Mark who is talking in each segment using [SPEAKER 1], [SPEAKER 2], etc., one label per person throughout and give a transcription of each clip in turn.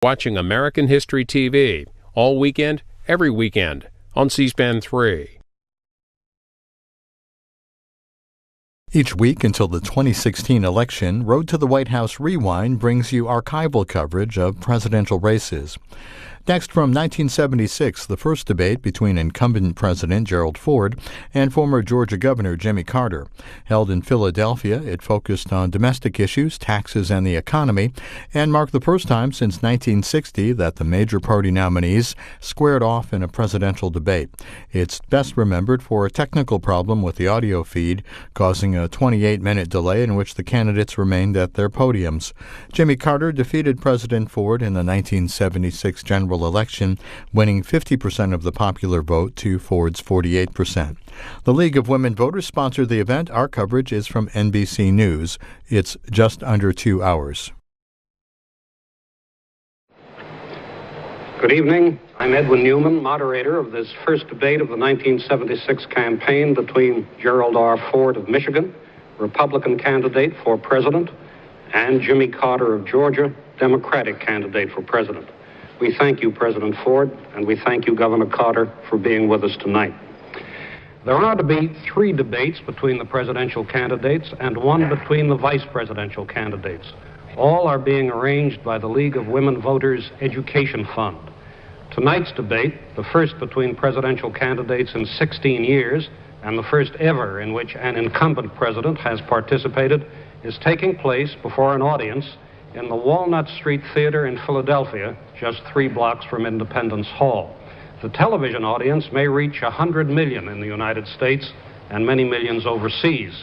[SPEAKER 1] Watching American History TV all weekend, every weekend on C-SPAN 3.
[SPEAKER 2] Each week until the 2016 election, Road to the White House Rewind brings you archival coverage of presidential races. Next, from 1976, the first debate between incumbent President Gerald Ford and former Georgia Governor Jimmy Carter. Held in Philadelphia, it focused on domestic issues, taxes, and the economy, and marked the first time since 1960 that the major party nominees squared off in a presidential debate. It's best remembered for a technical problem with the audio feed, causing a 28-minute delay in which the candidates remained at their podiums. Jimmy Carter defeated President Ford in the 1976 general election, winning 50% of the popular vote to Ford's 48%. The League of Women Voters sponsored the event. Our coverage is from NBC News. It's just under 2 hours.
[SPEAKER 3] Good evening. I'm Edwin Newman, moderator of this first debate of the 1976 campaign between Gerald R. Ford of Michigan, Republican candidate for president, and Jimmy Carter of Georgia, Democratic candidate for president. We thank you, President Ford, and we thank you, Governor Carter, for being with us tonight. There are to be 3 debates between the presidential candidates and 1 between the vice presidential candidates. All are being arranged by the League of Women Voters Education Fund. Tonight's debate, the first between presidential candidates in 16 years, and the first ever in which an incumbent president has participated, is taking place before an audience in the Walnut Street Theater in Philadelphia, just 3 blocks from Independence Hall. The television audience may reach 100 million in the United States and many millions overseas.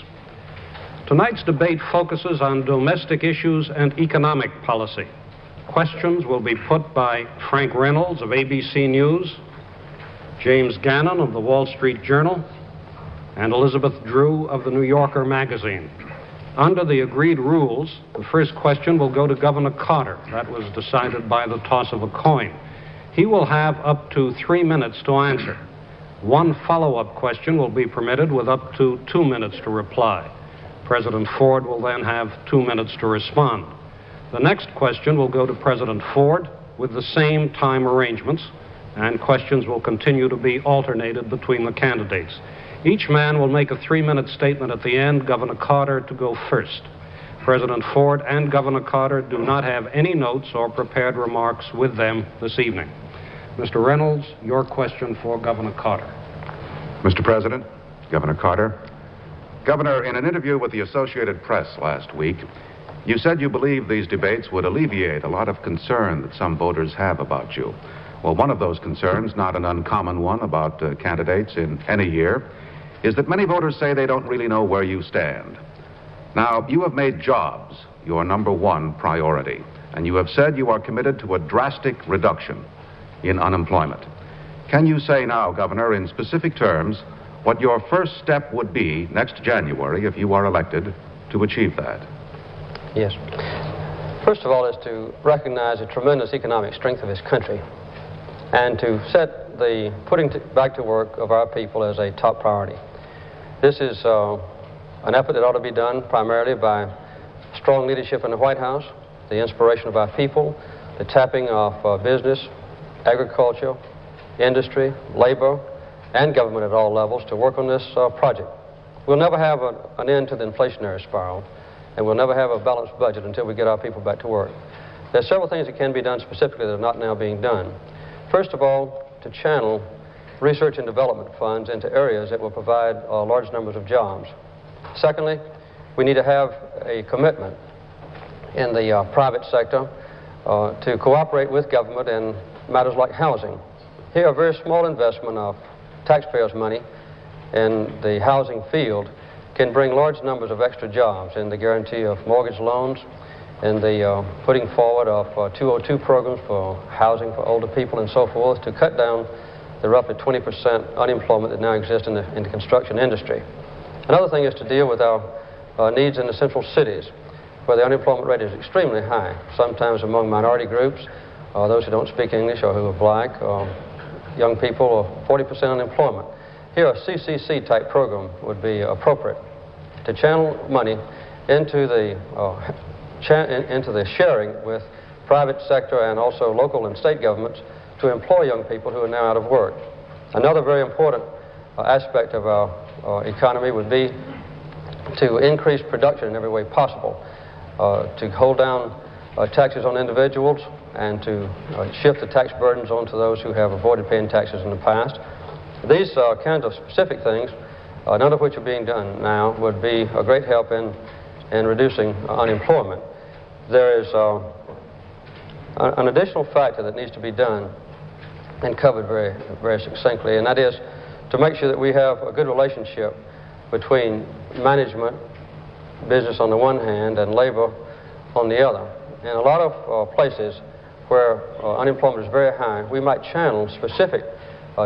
[SPEAKER 3] Tonight's debate focuses on domestic issues and economic policy. Questions will be put by Frank Reynolds of ABC News, James Gannon of the Wall Street Journal, and Elizabeth Drew of the New Yorker magazine. Under the agreed rules, the first question will go to Governor Carter. That was decided by the toss of a coin. He will have up to 3 minutes to answer. 1 follow-up question will be permitted with up to 2 minutes to reply. President Ford will then have 2 minutes to respond. The next question will go to President Ford with the same time arrangements, and questions will continue to be alternated between the candidates. Each man will make a 3-minute statement at the end, Governor Carter to go first. President Ford and Governor Carter do not have any notes or prepared remarks with them this evening. Mr. Reynolds, your question for Governor Carter.
[SPEAKER 4] Mr. President, Governor Carter. Governor, in an interview with the Associated Press last week, you said you believe these debates would alleviate a lot of concern that some voters have about you. Well, one of those concerns, not an uncommon one about candidates in any year, is that many voters say they don't really know where you stand. Now, you have made jobs your #1 priority, and you have said you are committed to a drastic reduction in unemployment. Can you say now, Governor, in specific terms, what your first step would be next January if you are elected to achieve that?
[SPEAKER 5] Yes. First of all is to recognize the tremendous economic strength of this country and to set the putting back to work of our people as a top priority. This is an effort that ought to be done primarily by strong leadership in the White House, the inspiration of our people, the tapping of business, agriculture, industry, labor, and government at all levels to work on this project. We'll never have an end to the inflationary spiral, and we'll never have a balanced budget until we get our people back to work. There's several things that can be done specifically that are not now being done. First of all, to channel research and development funds into areas that will provide large numbers of jobs. Secondly, we need to have a commitment in the private sector to cooperate with government in matters like housing. Here, a very small investment of taxpayers' money in the housing field can bring large numbers of extra jobs in the guarantee of mortgage loans, in the putting forward of 202 programs for housing for older people and so forth to cut down the roughly 20% unemployment that now exists in the construction industry. Another thing is to deal with our needs in the central cities, where the unemployment rate is extremely high, sometimes among minority groups, those who don't speak English or who are black, young people, or 40% unemployment. Here, a CCC-type program would be appropriate to channel money into the sharing with private sector and also local and state governments to employ young people who are now out of work. Another very important aspect of our economy would be to increase production in every way possible, to hold down taxes on individuals and to shift the tax burdens onto those who have avoided paying taxes in the past. These kinds of specific things, none of which are being done now, would be a great help in reducing unemployment. There is an additional factor that needs to be done and covered very, very succinctly, and that is to make sure that we have a good relationship between management, business on the one hand, and labor on the other. In a lot of places where unemployment is very high, we might channel specific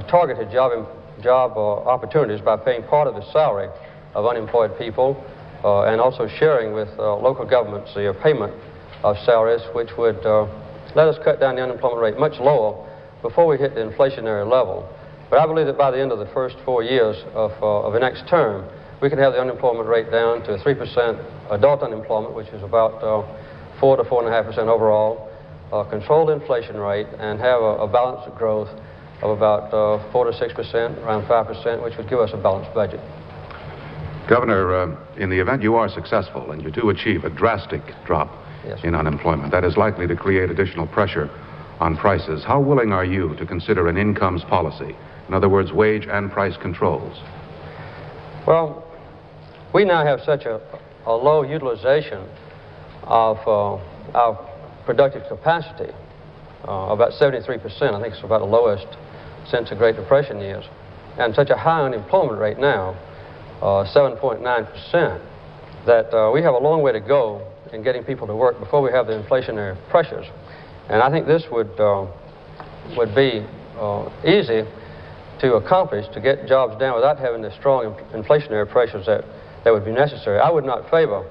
[SPEAKER 5] targeted job opportunities by paying part of the salary of unemployed people and also sharing with local governments the payment of salaries, which would let us cut down the unemployment rate much lower before we hit the inflationary level. But I believe that by the end of the first 4 years of the next term, we can have the unemployment rate down to 3% adult unemployment, which is about 4 to 4.5% overall, control the inflation rate, and have a balanced growth of about 4 to 6%, around 5%, which would give us a balanced budget.
[SPEAKER 4] Governor, in the event you are successful and you do achieve a drastic drop in unemployment, that is likely to create additional pressure on prices. How willing are you to consider an incomes policy? In other words, wage and price controls. Well,
[SPEAKER 5] we now have such a low utilization of our productive capacity, about 73%. I think it's about the lowest since the Great Depression years, and such a high unemployment rate now, 7.9%, that we have a long way to go in getting people to work before we have the inflationary pressures. And I think this would be easy to accomplish, to get jobs down without having the strong inflationary pressures that would be necessary. I would not favor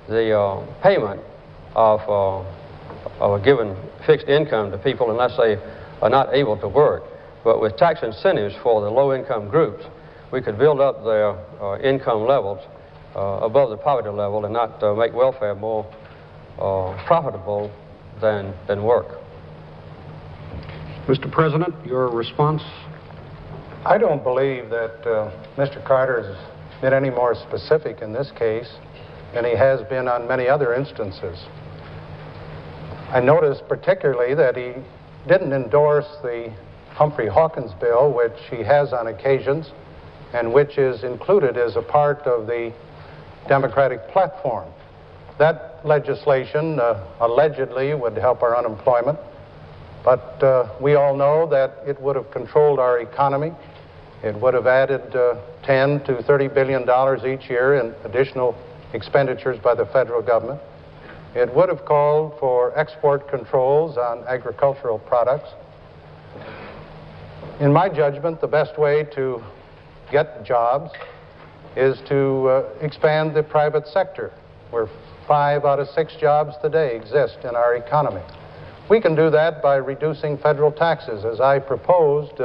[SPEAKER 5] the payment of a given fixed income to people unless they are not able to work. But with tax incentives for the low-income groups, we could build up their income levels above the poverty level and not make welfare more profitable than work.
[SPEAKER 3] Mr. President, your response?
[SPEAKER 6] I don't believe that Mr. Carter has been any more specific in this case than he has been on many other instances. I noticed particularly that he didn't endorse the Humphrey Hawkins bill, which he has on occasions, and which is included as a part of the Democratic platform. That legislation allegedly would help our unemployment, but we all know that it would have controlled our economy. It would have added $10 to $30 billion each year in additional expenditures by the federal government. It would have called for export controls on agricultural products. In my judgment, the best way to get jobs is to expand the private sector, where 5 out of 6 jobs today exist in our economy. We can do that by reducing federal taxes, as I proposed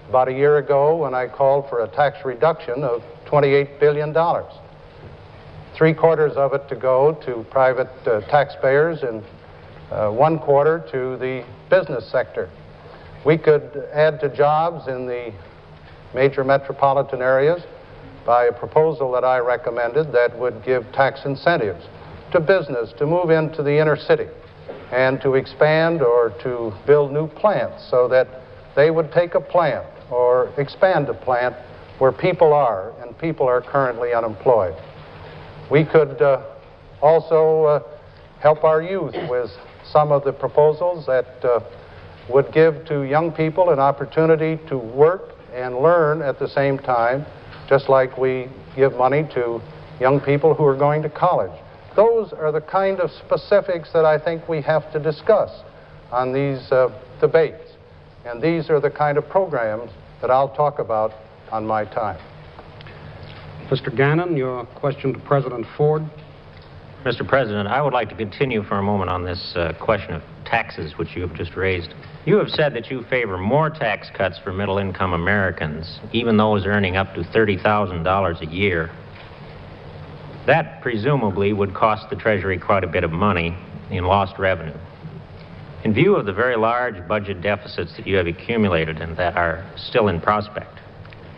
[SPEAKER 6] about a year ago when I called for a tax reduction of $28 billion. 3/4 of it to go to private taxpayers and 1/4 to the business sector. We could add to jobs in the major metropolitan areas by a proposal that I recommended that would give tax incentives to business to move into the inner city and to expand or to build new plants so that they would take a plant or expand a plant where people are, and people are currently unemployed. We could also help our youth with some of the proposals that would give to young people an opportunity to work and learn at the same time, just like we give money to young people who are going to college. Those are the kind of specifics that I think we have to discuss on these debates. And these are the kind of programs that I'll talk about on my time.
[SPEAKER 3] Mr. Gannon, your question to President Ford.
[SPEAKER 7] Mr. President, I would like to continue for a moment on this question of taxes, which you have just raised. You have said that you favor more tax cuts for middle-income Americans, even those earning up to $30,000 a year. That presumably would cost the Treasury quite a bit of money in lost revenue. In view of the very large budget deficits that you have accumulated and that are still in prospect,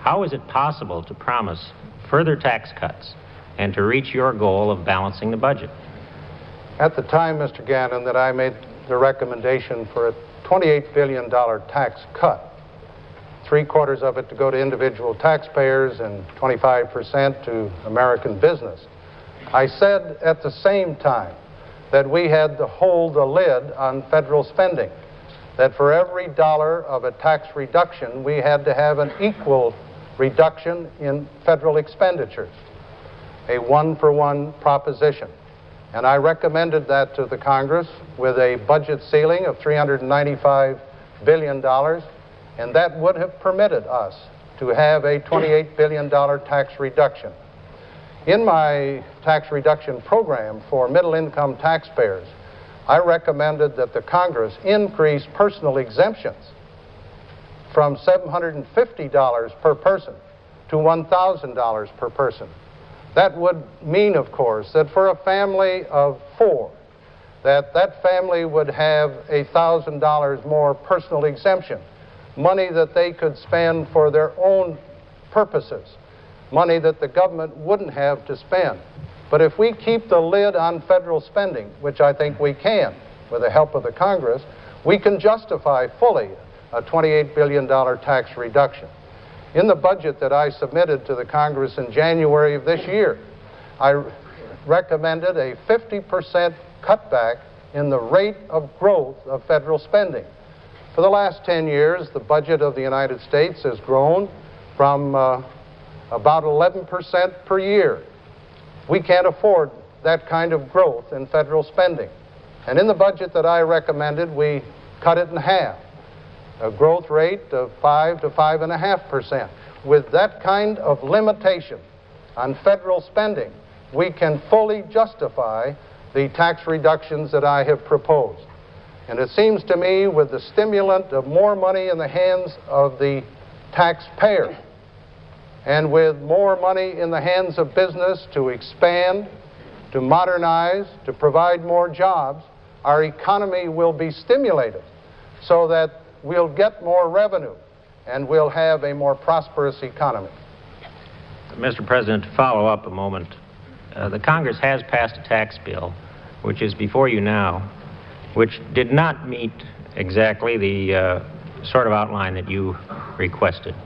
[SPEAKER 7] how is it possible to promise further tax cuts and to reach your goal of balancing the budget?
[SPEAKER 6] At the time, Mr. Gannon, that I made the recommendation for a $28 billion tax cut, 3/4 of it to go to individual taxpayers and 25% to American business, I said at the same time that we had to hold the lid on federal spending, that for every dollar of a tax reduction, we had to have an equal reduction in federal expenditures, a one-for-one proposition. And I recommended that to the Congress with a budget ceiling of $395 billion, and that would have permitted us to have a $28 billion tax reduction. In my tax reduction program for middle-income taxpayers, I recommended that the Congress increase personal exemptions from $750 per person to $1,000 per person. That would mean, of course, that for a family of 4, that family would have $1,000 more personal exemption, money that they could spend for their own purposes, money that the government wouldn't have to spend. But if we keep the lid on federal spending, which I think we can with the help of the Congress, we can justify fully a $28 billion tax reduction. In the budget that I submitted to the Congress in January of this year, I recommended a 50% cutback in the rate of growth of federal spending. For the last 10 years, the budget of the United States has grown from about 11% per year. We can't afford that kind of growth in federal spending. And in the budget that I recommended, we cut it in half, a growth rate of 5 to 5.5%. With that kind of limitation on federal spending, we can fully justify the tax reductions that I have proposed. And it seems to me, with the stimulant of more money in the hands of the taxpayer, and with more money in the hands of business to expand, to modernize, to provide more jobs, our economy will be stimulated so that we'll get more revenue and we'll have a more prosperous economy.
[SPEAKER 7] Mr. President, to follow up a moment, the Congress has passed a tax bill, which is before you now, which did not meet exactly the sort of outline that you requested.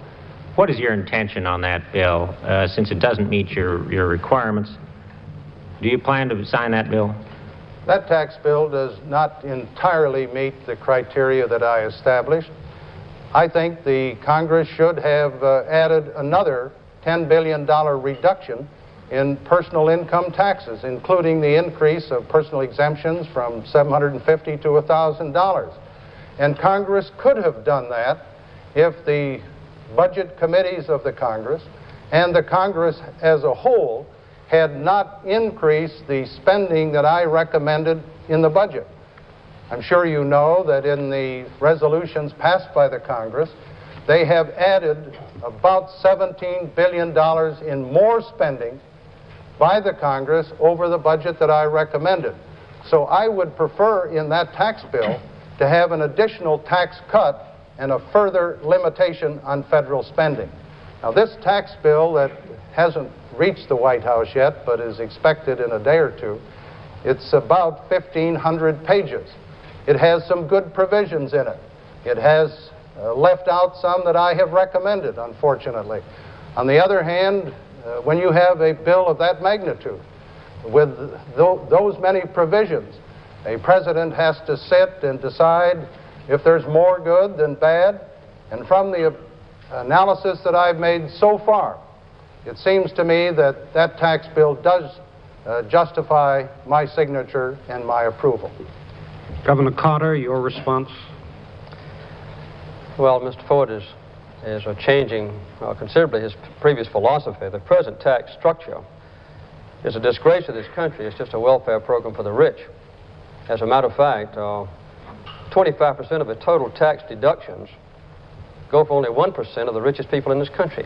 [SPEAKER 7] What is your intention on that bill, since it doesn't meet your requirements? Do you plan to sign that bill?
[SPEAKER 6] That tax bill does not entirely meet the criteria that I established. I think the Congress should have added another $10 billion reduction in personal income taxes, including the increase of personal exemptions from $750 to $1,000. And Congress could have done that if the budget committees of the Congress and the Congress as a whole had not increased the spending that I recommended in the budget. I'm sure you know that in the resolutions passed by the Congress, they have added about $17 billion in more spending by the Congress over the budget that I recommended. So I would prefer in that tax bill to have an additional tax cut and a further limitation on federal spending. Now, this tax bill that hasn't reached the White House yet, but is expected in a day or two, it's about 1,500 pages. It has some good provisions in it. It has left out some that I have recommended, unfortunately. On the other hand, when you have a bill of that magnitude, with those many provisions, a president has to sit and decide if there's more good than bad. And from the analysis that I've made so far, it seems to me that that tax bill does justify my signature and my approval.
[SPEAKER 8] Governor Carter, your response?
[SPEAKER 5] Well, Mr. Ford is changing considerably his previous philosophy. The present tax structure is a disgrace to this country. It's just a welfare program for the rich. As a matter of fact, 25% of the total tax deductions go for only 1% of the richest people in this country.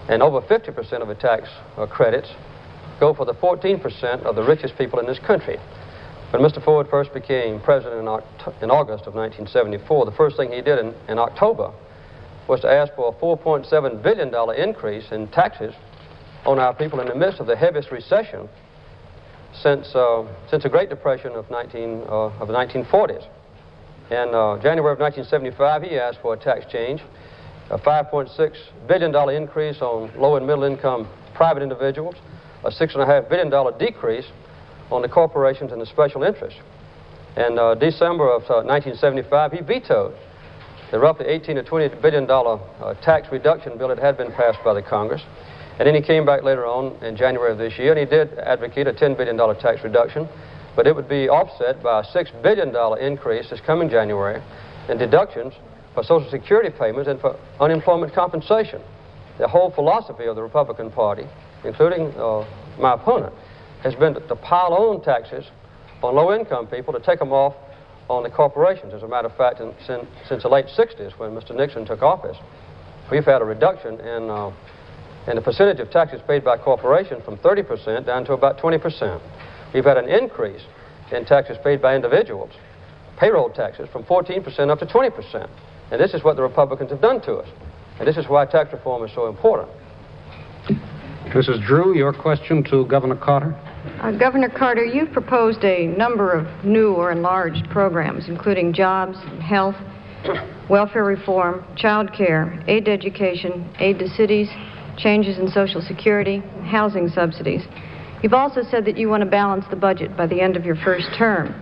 [SPEAKER 5] And over 50% of the tax credits go for the 14% of the richest people in this country. When Mr. Ford first became president in August of 1974, the first thing he did in October was to ask for a $4.7 billion increase in taxes on our people in the midst of the heaviest recession since the Great Depression of the 1940s. In January of 1975, he asked for a tax change, a $5.6 billion increase on low and middle income private individuals, a $6.5 billion decrease on the corporations and the special interests. In December of 1975, he vetoed the roughly $18 to $20 billion tax reduction bill that had been passed by the Congress. And then he came back later on in January of this year, and he did advocate a $10 billion tax reduction, but it would be offset by a $6 billion increase this coming January in deductions for Social Security payments and for unemployment compensation. The whole philosophy of the Republican Party, including my opponent, has been to pile on taxes on low-income people to take them off on the corporations. As a matter of fact, since the late 60s, when Mr. Nixon took office, we've had a reduction in the percentage of taxes paid by corporations from 30% down to about 20%. We've had an increase in taxes paid by individuals, payroll taxes, from 14% up to 20%. And this is what the Republicans have done to us. And this is why tax reform is so important.
[SPEAKER 8] Mrs. Drew, your question to Governor Carter.
[SPEAKER 9] Governor Carter, you've proposed a number of new or enlarged programs, including jobs, health, welfare reform, child care, aid to education, aid to cities, changes in Social Security, housing subsidies. You've also said that you want to balance the budget by the end of your first term.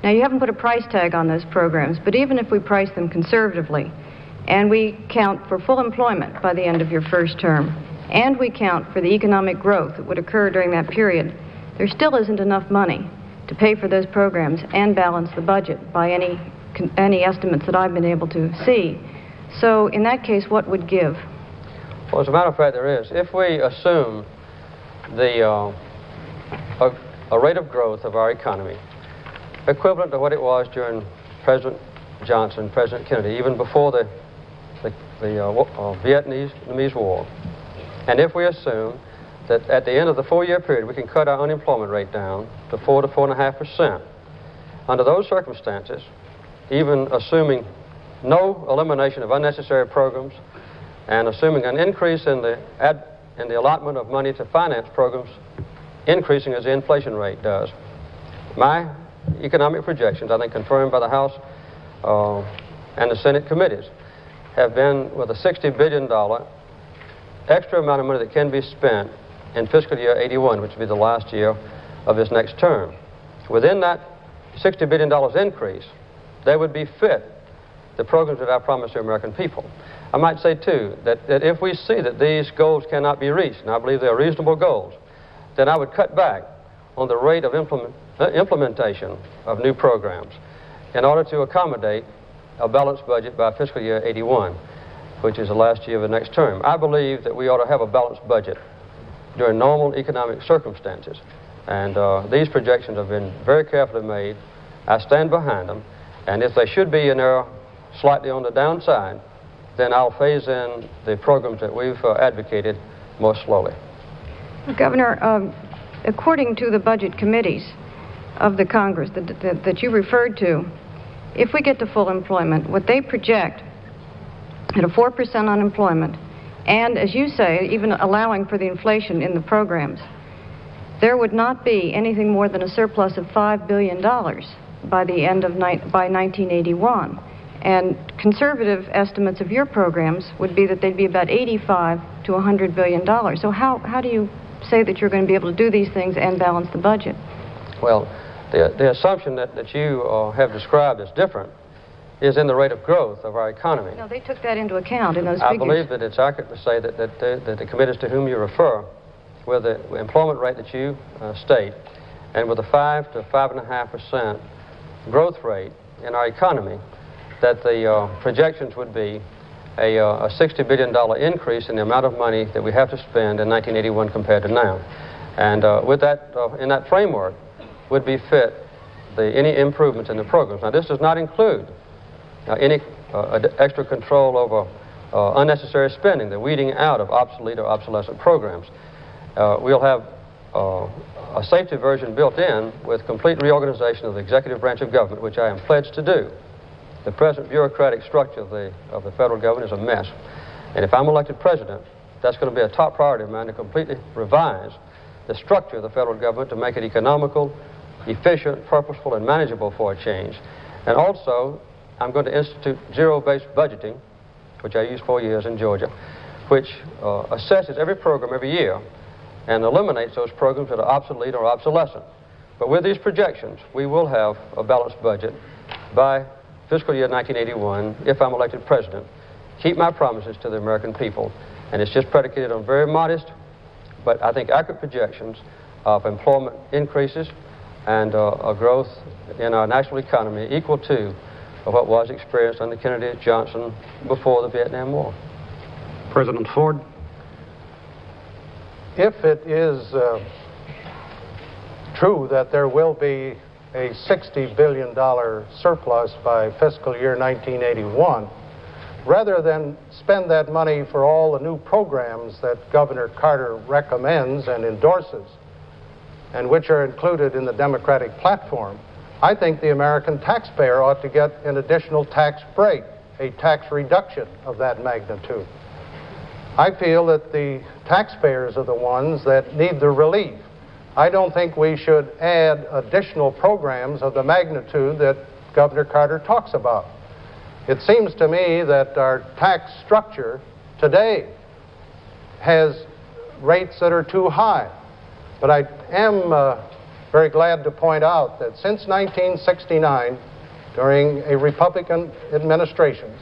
[SPEAKER 9] Now, you haven't put a price tag on those programs, but even if we price them conservatively, and we count for full employment by the end of your first term, and we count for the economic growth that would occur during that period, there still isn't enough money to pay for those programs and balance the budget by any estimates that I've been able to see. So, in that case, what would give?
[SPEAKER 5] Well, as a matter of fact, there is. If we assume a rate of growth of our economy equivalent to what it was during President Johnson, President Kennedy, even before the Vietnamese War, and if we assume that at the end of the 4-year period we can cut our unemployment rate down to 4 to 4.5%, under those circumstances, even assuming no elimination of unnecessary programs and assuming an increase in the allotment of money to finance programs increasing as the inflation rate does, my economic projections, I think confirmed by the House and the Senate committees, have been with a $60 billion extra amount of money that can be spent in fiscal year 81, which will be the last year of this next term. Within that $60 billion increase, they would be fit the programs that I promised the American people. I might say, too, that if we see that these goals cannot be reached, and I believe they are reasonable goals, then I would cut back on the rate of implementation of new programs in order to accommodate a balanced budget by fiscal year 81, which is the last year of the next term. I believe that we ought to have a balanced budget during normal economic circumstances. And these projections have been very carefully made. I stand behind them. And if they should be in error slightly on the downside, then I'll phase in the programs that we've advocated more slowly.
[SPEAKER 9] Governor, according to the budget committees of the Congress that you referred to, if we get to full employment, what they project at a 4% unemployment, and as you say, even allowing for the inflation in the programs, there would not be anything more than a surplus of $5 billion by the end of by 1981. And conservative estimates of your programs would be that they'd be about $85 to $100 billion. So how do you say that you're going to be able to do these things and balance the budget?
[SPEAKER 5] Well, the assumption that you have described as different is in the rate of growth of our economy.
[SPEAKER 9] No, they took that into account in those
[SPEAKER 5] I
[SPEAKER 9] figures.
[SPEAKER 5] believe that it's accurate to say that the committees to whom you refer, with the employment rate that you state, and with a 5 to 5.5% growth rate in our economy, that the projections would be a $60 billion increase in the amount of money that we have to spend in 1981 compared to now. And with that, in that framework, would be fit any improvements in the programs. Now, this does not include any extra control over unnecessary spending, the weeding out of obsolete or obsolescent programs. We'll have a safety version built in with complete reorganization of the executive branch of government, which I am pledged to do. The present bureaucratic structure of the federal government is a mess. And if I'm elected president, that's going to be a top priority of mine, to completely revise the structure of the federal government to make it economical, efficient, purposeful, and manageable for a change. And also, I'm going to institute zero-based budgeting, which I used 4 years in Georgia, which assesses every program every year and eliminates those programs that are obsolete or obsolescent. But with these projections, we will have a balanced budget by fiscal year 1981, if I'm elected president. Keep my promises to the American people, and it's just predicated on very modest, but I think accurate projections of employment increases and a growth in our national economy equal to what was experienced under Kennedy, Johnson, before the Vietnam War.
[SPEAKER 8] President Ford.
[SPEAKER 6] If it is true that there will be a $60 billion surplus by fiscal year 1981, rather than spend that money for all the new programs that Governor Carter recommends and endorses, and which are included in the Democratic platform, I think the American taxpayer ought to get an additional tax break, a tax reduction of that magnitude. I feel that the taxpayers are the ones that need the relief. I don't think we should add additional programs of the magnitude that Governor Carter talks about. It seems to me that our tax structure today has rates that are too high. But I am very glad to point out that since 1969, during a Republican administration,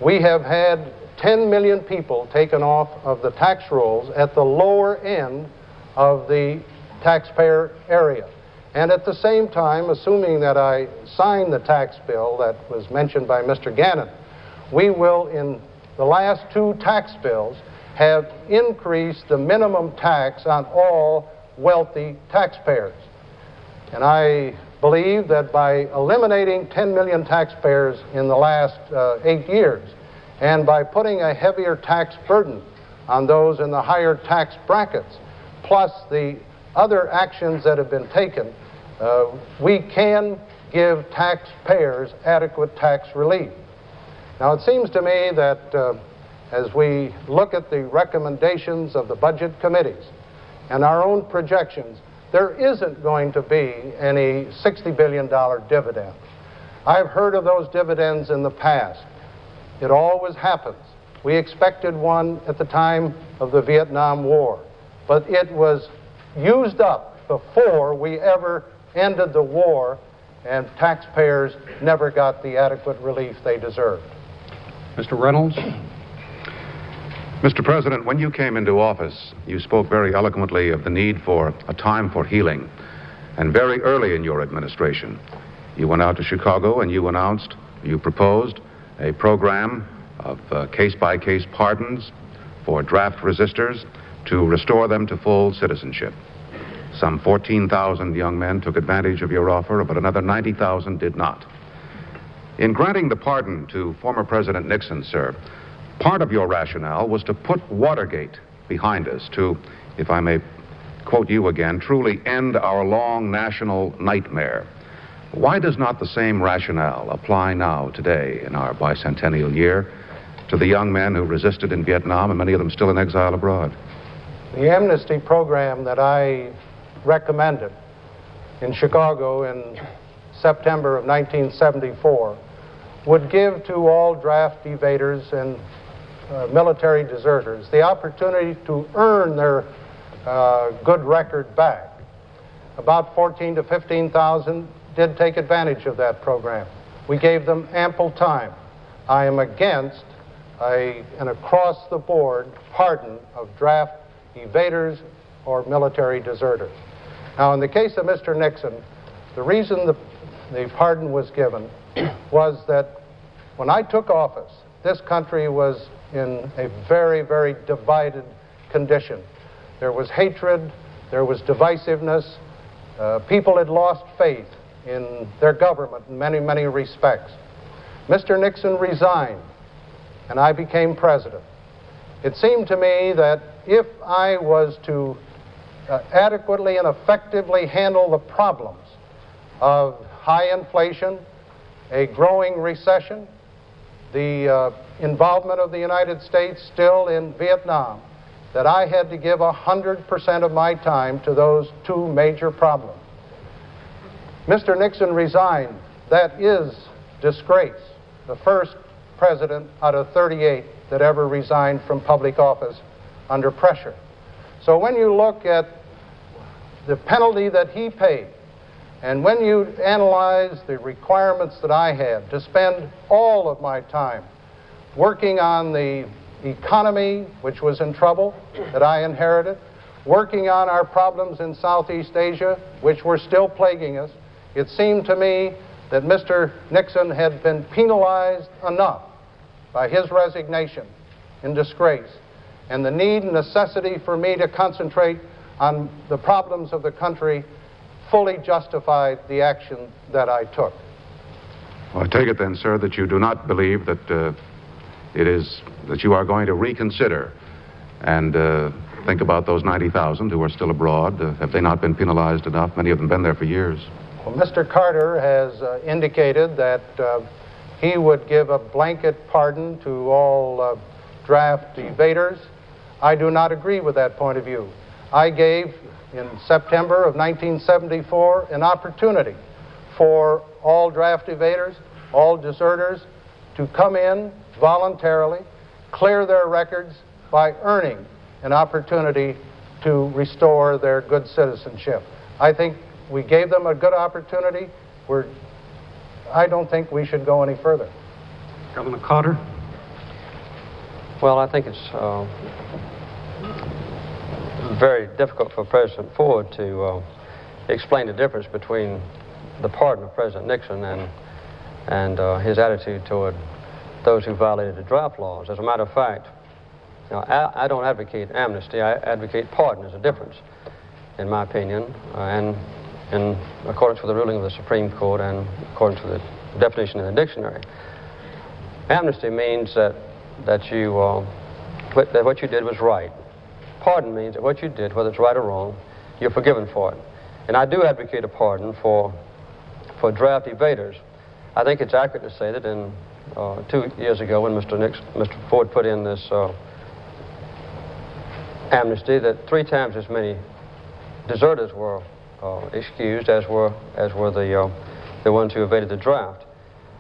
[SPEAKER 6] we have had 10 million people taken off of the tax rolls at the lower end of the taxpayer area. And at the same time, assuming that I sign the tax bill that was mentioned by Mr. Gannon, we will, in the last two tax bills, have increased the minimum tax on all wealthy taxpayers. And I believe that by eliminating 10 million taxpayers in the last 8 years, and by putting a heavier tax burden on those in the higher tax brackets, plus the other actions that have been taken, we can give taxpayers adequate tax relief. Now, it seems to me that as we look at the recommendations of the budget committees and our own projections, there isn't going to be any $60 billion dividend. I've heard of those dividends in the past. It always happens. We expected one at the time of the Vietnam War, but it was used up before we ever ended the war, and taxpayers never got the adequate relief they deserved.
[SPEAKER 8] Mr. Reynolds.
[SPEAKER 4] Mr. President, when you came into office, you spoke very eloquently of the need for a time for healing. And very early in your administration, you went out to Chicago and you proposed a program of case-by-case pardons for draft resistors to restore them to full citizenship. Some 14,000 young men took advantage of your offer, but another 90,000 did not. In granting the pardon to former President Nixon, sir, part of your rationale was to put Watergate behind us, to, if I may quote you again, truly end our long national nightmare. Why does not the same rationale apply now, today, in our bicentennial year, to the young men who resisted in Vietnam and many of them still in exile abroad?
[SPEAKER 6] The amnesty program that I recommended in Chicago in September of 1974 would give to all draft evaders and military deserters the opportunity to earn their good record back. About 14 to 15,000 did take advantage of that program. We gave them ample time. I am against an across-the-board pardon of draft evaders or military deserters. Now, in the case of Mr. Nixon, the reason the pardon was given was that when I took office, this country was in a very, very divided condition. There was hatred, there was divisiveness, people had lost faith in their government in many, many respects. Mr. Nixon resigned, and I became president. It seemed to me that if I was to adequately and effectively handle the problems of high inflation, a growing recession, the involvement of the United States still in Vietnam, that I had to give 100% of my time to those two major problems. Mr. Nixon resigned. That is disgrace. The first president out of 38 that ever resigned from public office under pressure. So when you look at the penalty that he paid, and when you analyze the requirements that I had to spend all of my time working on the economy, which was in trouble, that I inherited, working on our problems in Southeast Asia, which were still plaguing us, it seemed to me that Mr. Nixon had been penalized enough by his resignation in disgrace, and the need and necessity for me to concentrate on the problems of the country fully justified the action that I took.
[SPEAKER 4] Well, I take it then, sir, that you do not believe that that you are going to reconsider and think about those 90,000 who are still abroad. Have they not been penalized enough? Many of them have been there for years.
[SPEAKER 6] Well, Mr. Carter has indicated that he would give a blanket pardon to all draft evaders. I do not agree with that point of view. I gave, in September of 1974, an opportunity for all draft evaders, all deserters, to come in voluntarily, clear their records by earning an opportunity to restore their good citizenship. I think we gave them a good opportunity. I don't think we should go any further.
[SPEAKER 8] Governor Carter?
[SPEAKER 5] Well, I think it's very difficult for President Ford to explain the difference between the pardon of President Nixon and his attitude toward those who violated the draft laws. As a matter of fact, I don't advocate amnesty. I advocate pardon. There's a difference, in my opinion, and in accordance with the ruling of the Supreme Court and according to the definition in the dictionary. Amnesty means that what you did was right. Pardon means that what you did, whether it's right or wrong, you're forgiven for it. And I do advocate a pardon for draft evaders. I think it's accurate to say that in 2 years ago, when Mr. Ford put in this amnesty, that 3 times as many deserters were excused as were the ones who evaded the draft.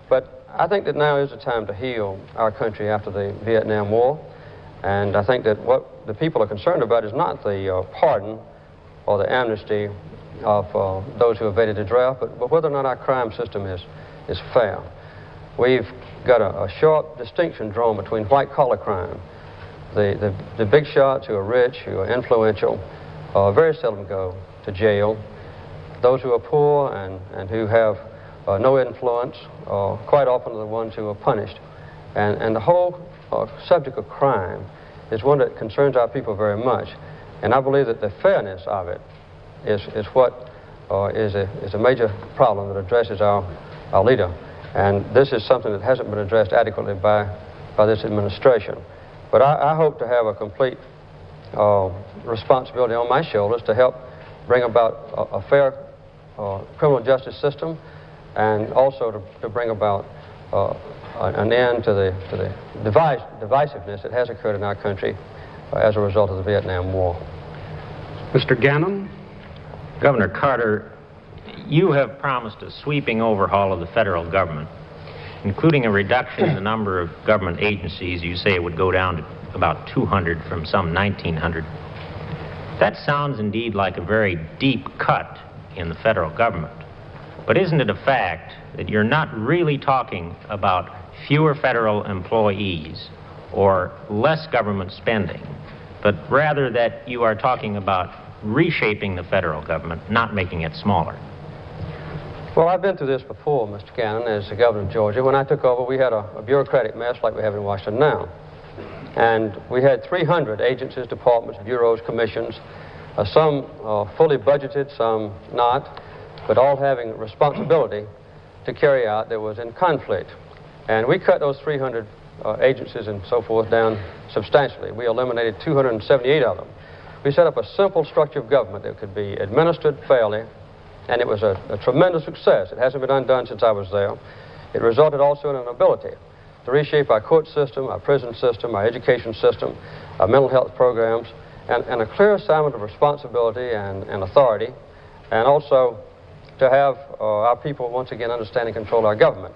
[SPEAKER 5] But I think that now is the time to heal our country after the Vietnam War, and I think that what the people are concerned about is not the pardon or the amnesty of those who evaded the draft, but whether or not our crime system is fair. We've got a sharp distinction drawn between white-collar crime. The big shots who are rich, who are influential, very seldom go to jail. Those who are poor and who have no influence quite often are the ones who are punished. And the whole subject of crime is one that concerns our people very much. And I believe that the fairness of it is what is a major problem that addresses our leader. And this is something that hasn't been addressed adequately by this administration. But I hope to have a complete responsibility on my shoulders to help bring about a fair criminal justice system, and also to bring about an end to the divisiveness that has occurred in our country as a result of the Vietnam War.
[SPEAKER 8] Mr. Gannon?
[SPEAKER 7] Governor Carter, you have promised a sweeping overhaul of the federal government, including a reduction in the number of government agencies. You say it would go down to about 200 from some 1,900. That sounds indeed like a very deep cut in the federal government. But isn't it a fact that you're not really talking about fewer federal employees or less government spending, but rather that you are talking about reshaping the federal government, not making it smaller?
[SPEAKER 5] Well, I've been through this before, Mr. Gannon, as the governor of Georgia. When I took over, we had a bureaucratic mess like we have in Washington now. And we had 300 agencies, departments, bureaus, commissions, some fully budgeted, some not, but all having responsibility to carry out that was in conflict. And we cut those 300 agencies and so forth down substantially. We eliminated 278 of them. We set up a simple structure of government that could be administered fairly, and it was a tremendous success. It hasn't been undone since I was there. It resulted also in an ability to reshape our court system, our prison system, our education system, our mental health programs, and a clear assignment of responsibility and authority, and also to have our people once again understand and control our government.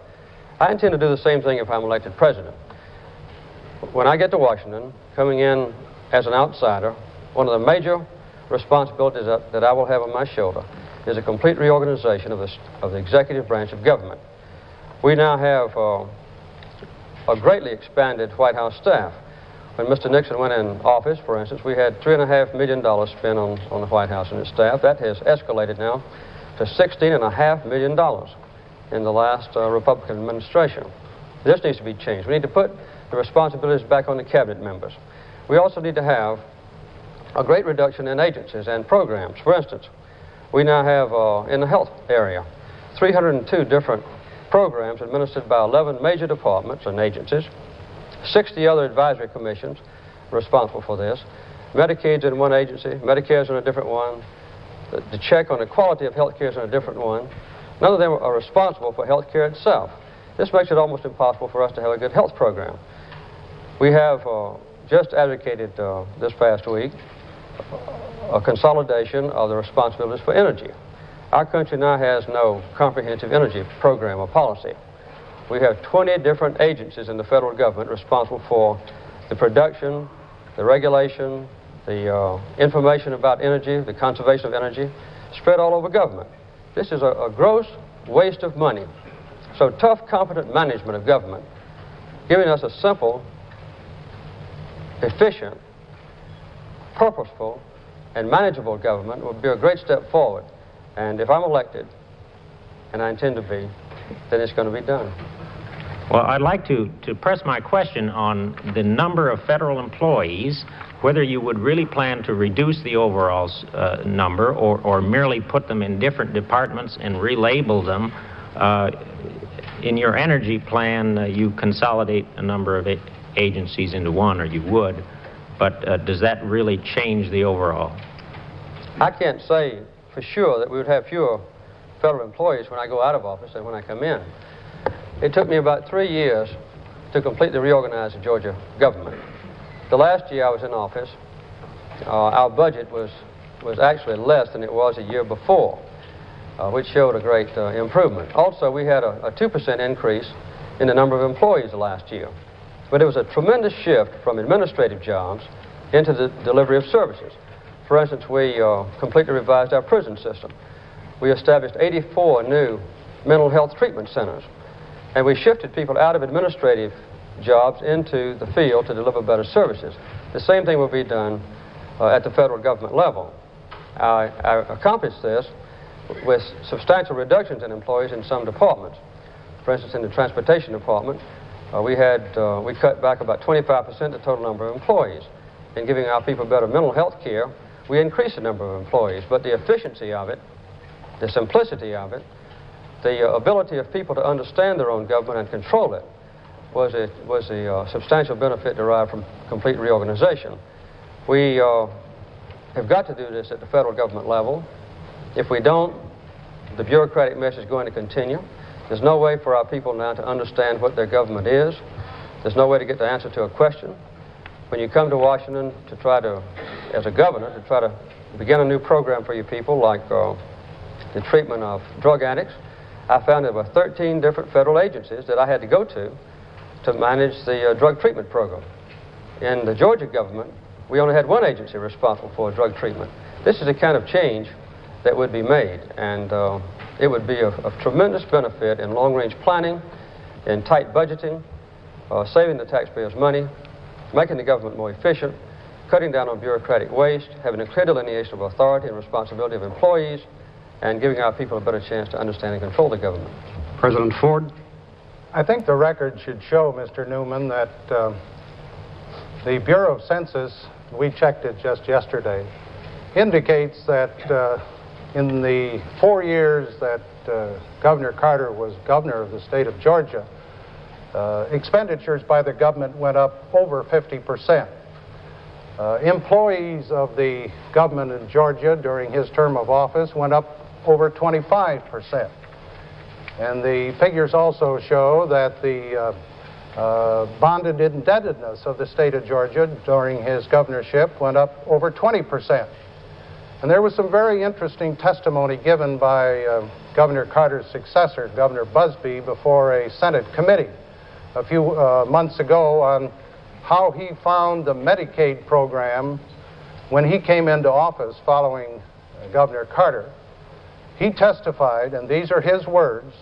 [SPEAKER 5] I intend to do the same thing if I'm elected president. When I get to Washington, coming in as an outsider, one of the major responsibilities that I will have on my shoulder is a complete reorganization of the executive branch of government. We now have a greatly expanded White House staff. When Mr. Nixon went in office, for instance, we had $3.5 million spent on the White House and its staff. That has escalated now to $16.5 million in the last Republican administration. This needs to be changed. We need to put the responsibilities back on the cabinet members. We also need to have a great reduction in agencies and programs. For instance, we now have, in the health area, 302 different programs administered by 11 major departments and agencies, 60 other advisory commissions responsible for this. Medicaid's in one agency, Medicare's in a different one, the check on the quality of health care is in a different one. None of them are responsible for health care itself. This makes it almost impossible for us to have a good health program. We have just advocated this past week a consolidation of the responsibilities for energy. Our country now has no comprehensive energy program or policy. We have 20 different agencies in the federal government responsible for the production, the regulation, the information about energy, the conservation of energy, spread all over government. This is a gross waste of money. So tough, competent management of government, giving us a simple, efficient, purposeful, and manageable government would be a great step forward. And if I'm elected, and I intend to be, then it's going to be done.
[SPEAKER 7] Well, I'd like to press my question on the number of federal employees, whether you would really plan to reduce the overall number or merely put them in different departments and relabel them. In your energy plan, you consolidate a number of agencies into one, or you would, but does that really change the overall?
[SPEAKER 5] I can't say for sure that we would have fewer federal employees when I go out of office than when I come in. It took me about 3 years to completely reorganize the Georgia government. The last year I was in office, our budget was actually less than it was a year before, which showed a great improvement. Also, we had a 2% increase in the number of employees last year. But it was a tremendous shift from administrative jobs into the delivery of services. For instance, we completely revised our prison system. We established 84 new mental health treatment centers. And we shifted people out of administrative jobs into the field to deliver better services. The same thing will be done at the federal government level. I accomplished this with substantial reductions in employees in some departments. For instance, in the transportation department, we cut back about 25% the total number of employees. In giving our people better mental health care, we increased the number of employees, but the efficiency of it, the simplicity of it, the ability of people to understand their own government and control it was a substantial benefit derived from complete reorganization. We have got to do this at the federal government level. If we don't, the bureaucratic mess is going to continue. There's no way for our people now to understand what their government is. There's no way to get the answer to a question. When you come to Washington to try to, as a governor, to try to begin a new program for your people, like the treatment of drug addicts, I found there were 13 different federal agencies that I had to go to manage the drug treatment program. In the Georgia government, we only had one agency responsible for drug treatment. This is the kind of change that would be made, and it would be of tremendous benefit in long-range planning, in tight budgeting, saving the taxpayers money, making the government more efficient, cutting down on bureaucratic waste, having a clear delineation of authority and responsibility of employees, and giving our people a better chance to understand and control the government.
[SPEAKER 8] President Ford?
[SPEAKER 6] I think the record should show, Mr. Newman, that the Bureau of Census, we checked it just yesterday, indicates that in the 4 years that Governor Carter was governor of the state of Georgia, expenditures by the government went up over 50%. Employees of the government in Georgia during his term of office went up over 25%. And the figures also show that the bonded indebtedness of the state of Georgia during his governorship went up over 20%. And there was some very interesting testimony given by Governor Carter's successor, Governor Busbee, before a Senate committee a few months ago on how he found the Medicaid program when he came into office following Governor Carter. He testified, and these are his words,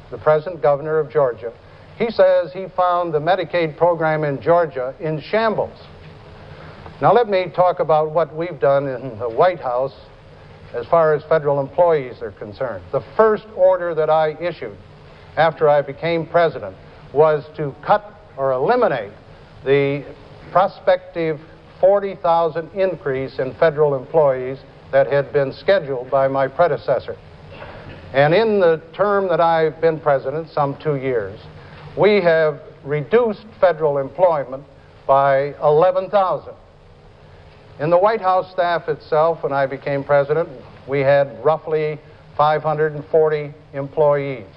[SPEAKER 6] the present governor of Georgia. He says he found the Medicaid program in Georgia in shambles. Now let me talk about what we've done in the White House as far as federal employees are concerned. The first order that I issued after I became president was to cut or eliminate the prospective 40,000 increase in federal employees that had been scheduled by my predecessor. And in the term that I've been president, some 2 years, we have reduced federal employment by 11,000. In the White House staff itself, when I became president, we had roughly 540 employees.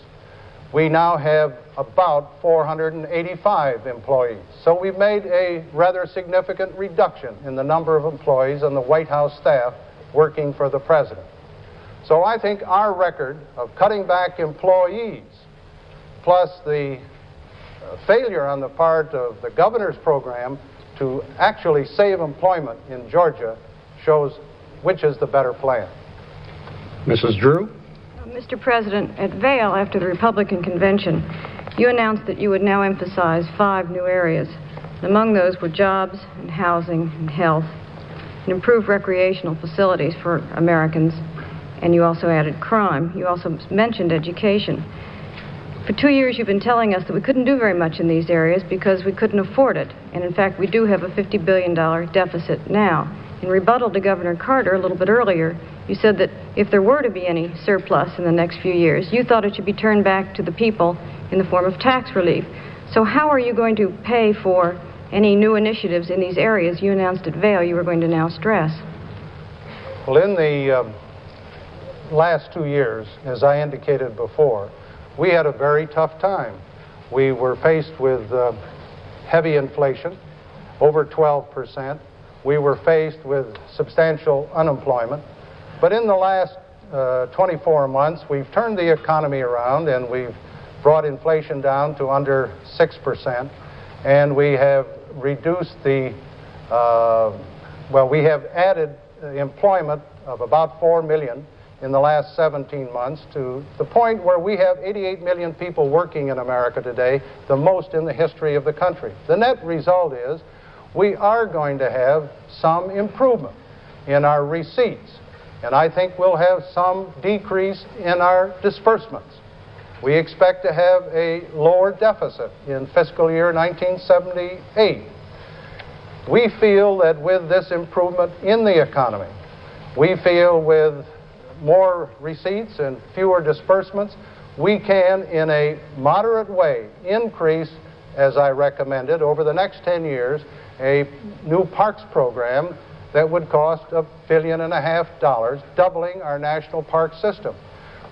[SPEAKER 6] We now have about 485 employees. So we've made a rather significant reduction in the number of employees on the White House staff working for the president. So I think our record of cutting back employees, plus the failure on the part of the governor's program to actually save employment in Georgia, shows which is the better plan.
[SPEAKER 8] Mrs. Drew?
[SPEAKER 9] Mr. President, at Vail, after the Republican convention, you announced that you would now emphasize 5 new areas. Among those were jobs and housing and health, and improved recreational facilities for Americans, and you also added crime. You also mentioned education. For 2 years, you've been telling us that we couldn't do very much in these areas because we couldn't afford it. And in fact, we do have a $50 billion deficit now. In rebuttal to Governor Carter a little bit earlier, you said that if there were to be any surplus in the next few years, you thought it should be turned back to the people in the form of tax relief. So how are you going to pay for any new initiatives in these areas you announced at Vail you were going to now stress?
[SPEAKER 6] Well, in the last 2 years, as I indicated before, we had a very tough time. We were faced with heavy inflation, over 12%. We were faced with substantial unemployment. But in the last 24 months, we've turned the economy around and we've brought inflation down to under 6%. And we have reduced the, we have added employment of about 4 million in the last 17 months to the point where we have 88 million people working in America today, the most in the history of the country. The net result is we are going to have some improvement in our receipts, and I think we'll have some decrease in our disbursements. We expect to have a lower deficit in fiscal year 1978. We feel that with this improvement in the economy, we feel with more receipts and fewer disbursements, we can, in a moderate way, increase, as I recommended, over the next 10 years, a new parks program that would cost $1.5 billion, doubling our national park system.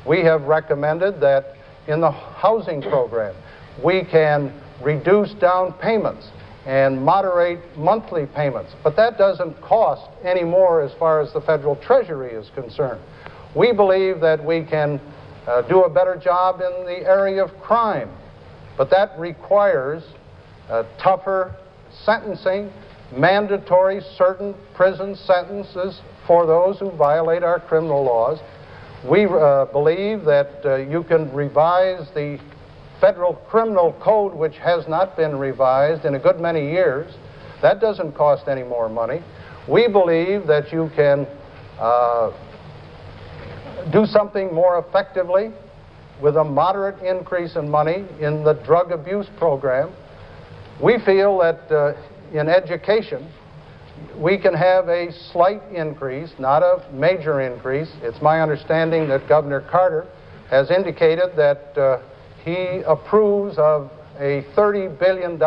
[SPEAKER 6] We have recommended that in the housing program, we can reduce down payments and moderate monthly payments, but that doesn't cost any more as far as the federal treasury is concerned. We believe that we can do a better job in the area of crime, but that requires tougher sentencing, mandatory certain prison sentences for those who violate our criminal laws. We believe that you can revise the federal criminal code, which has not been revised in a good many years. That doesn't cost any more money. We believe that you can do something more effectively with a moderate increase in money in the drug abuse program. We feel that in education, we can have a slight increase, not a major increase. It's my understanding that Governor Carter has indicated that he approves of a $30 billion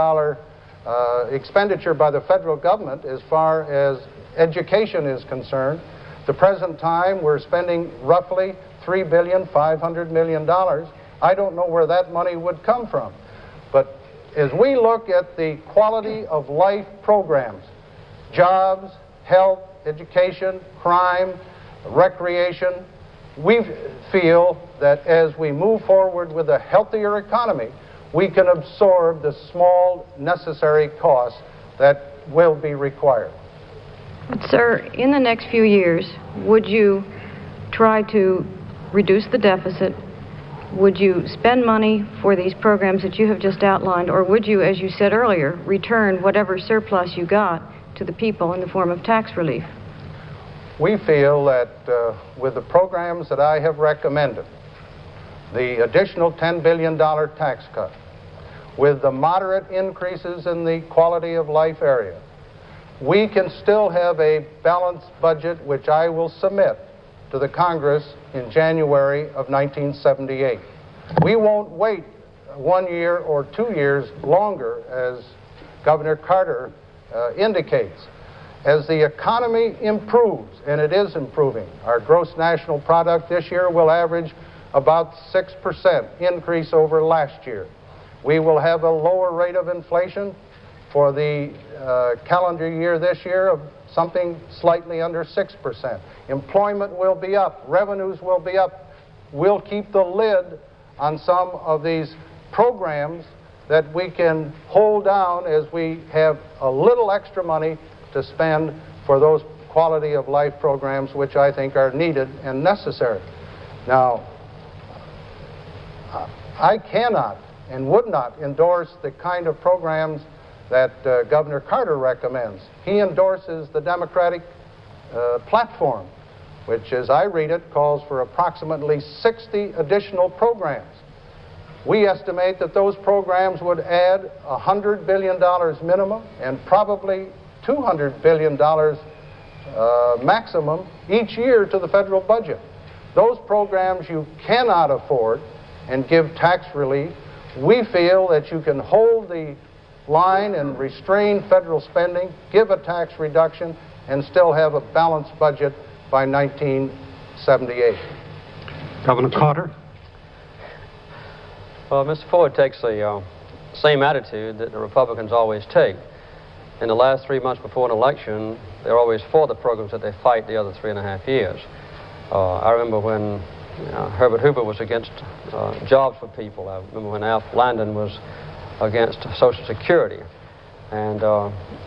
[SPEAKER 6] expenditure by the federal government as far as education is concerned. At the present time, we're spending roughly $3.5 billion. I don't know where that money would come from. But as we look at the quality of life programs, jobs, health, education, crime, recreation, we feel that as we move forward with a healthier economy, we can absorb the small necessary costs that will be required.
[SPEAKER 9] Sir, in the next few years, would you try to reduce the deficit? Would you spend money for these programs that you have just outlined, or would you, as you said earlier, return whatever surplus you got to the people in the form of tax relief?
[SPEAKER 6] We feel that with the programs that I have recommended, the additional $10 billion tax cut, with the moderate increases in the quality of life area, we can still have a balanced budget which I will submit to the Congress in January of 1978. We won't wait 1 year or 2 years longer, as Governor Carter indicates. As the economy improves, and it is improving, our gross national product this year will average about 6% increase over last year. We will have a lower rate of inflation for the calendar year this year of something slightly under 6%. Employment will be up, revenues will be up. We'll keep the lid on some of these programs that we can hold down as we have a little extra money to spend for those quality of life programs which I think are needed and necessary. Now, I cannot and would not endorse the kind of programs that Governor Carter recommends. He endorses the Democratic platform, which, as I read it, calls for approximately 60 additional programs. We estimate that those programs would add $100 billion minimum and probably $200 billion maximum each year to the federal budget. Those programs you cannot afford and give tax relief. We feel that you can hold the line and restrain federal spending, give a tax reduction, and still have a balanced budget by 1978.
[SPEAKER 8] Governor Carter.
[SPEAKER 5] Well, Mr. Ford takes the same attitude that the Republicans always take. In the last 3 months before an election, they're always for the programs that they fight the other 3.5 years. I remember when Herbert Hoover was against jobs for people. I remember when Alf Landon was against Social Security. And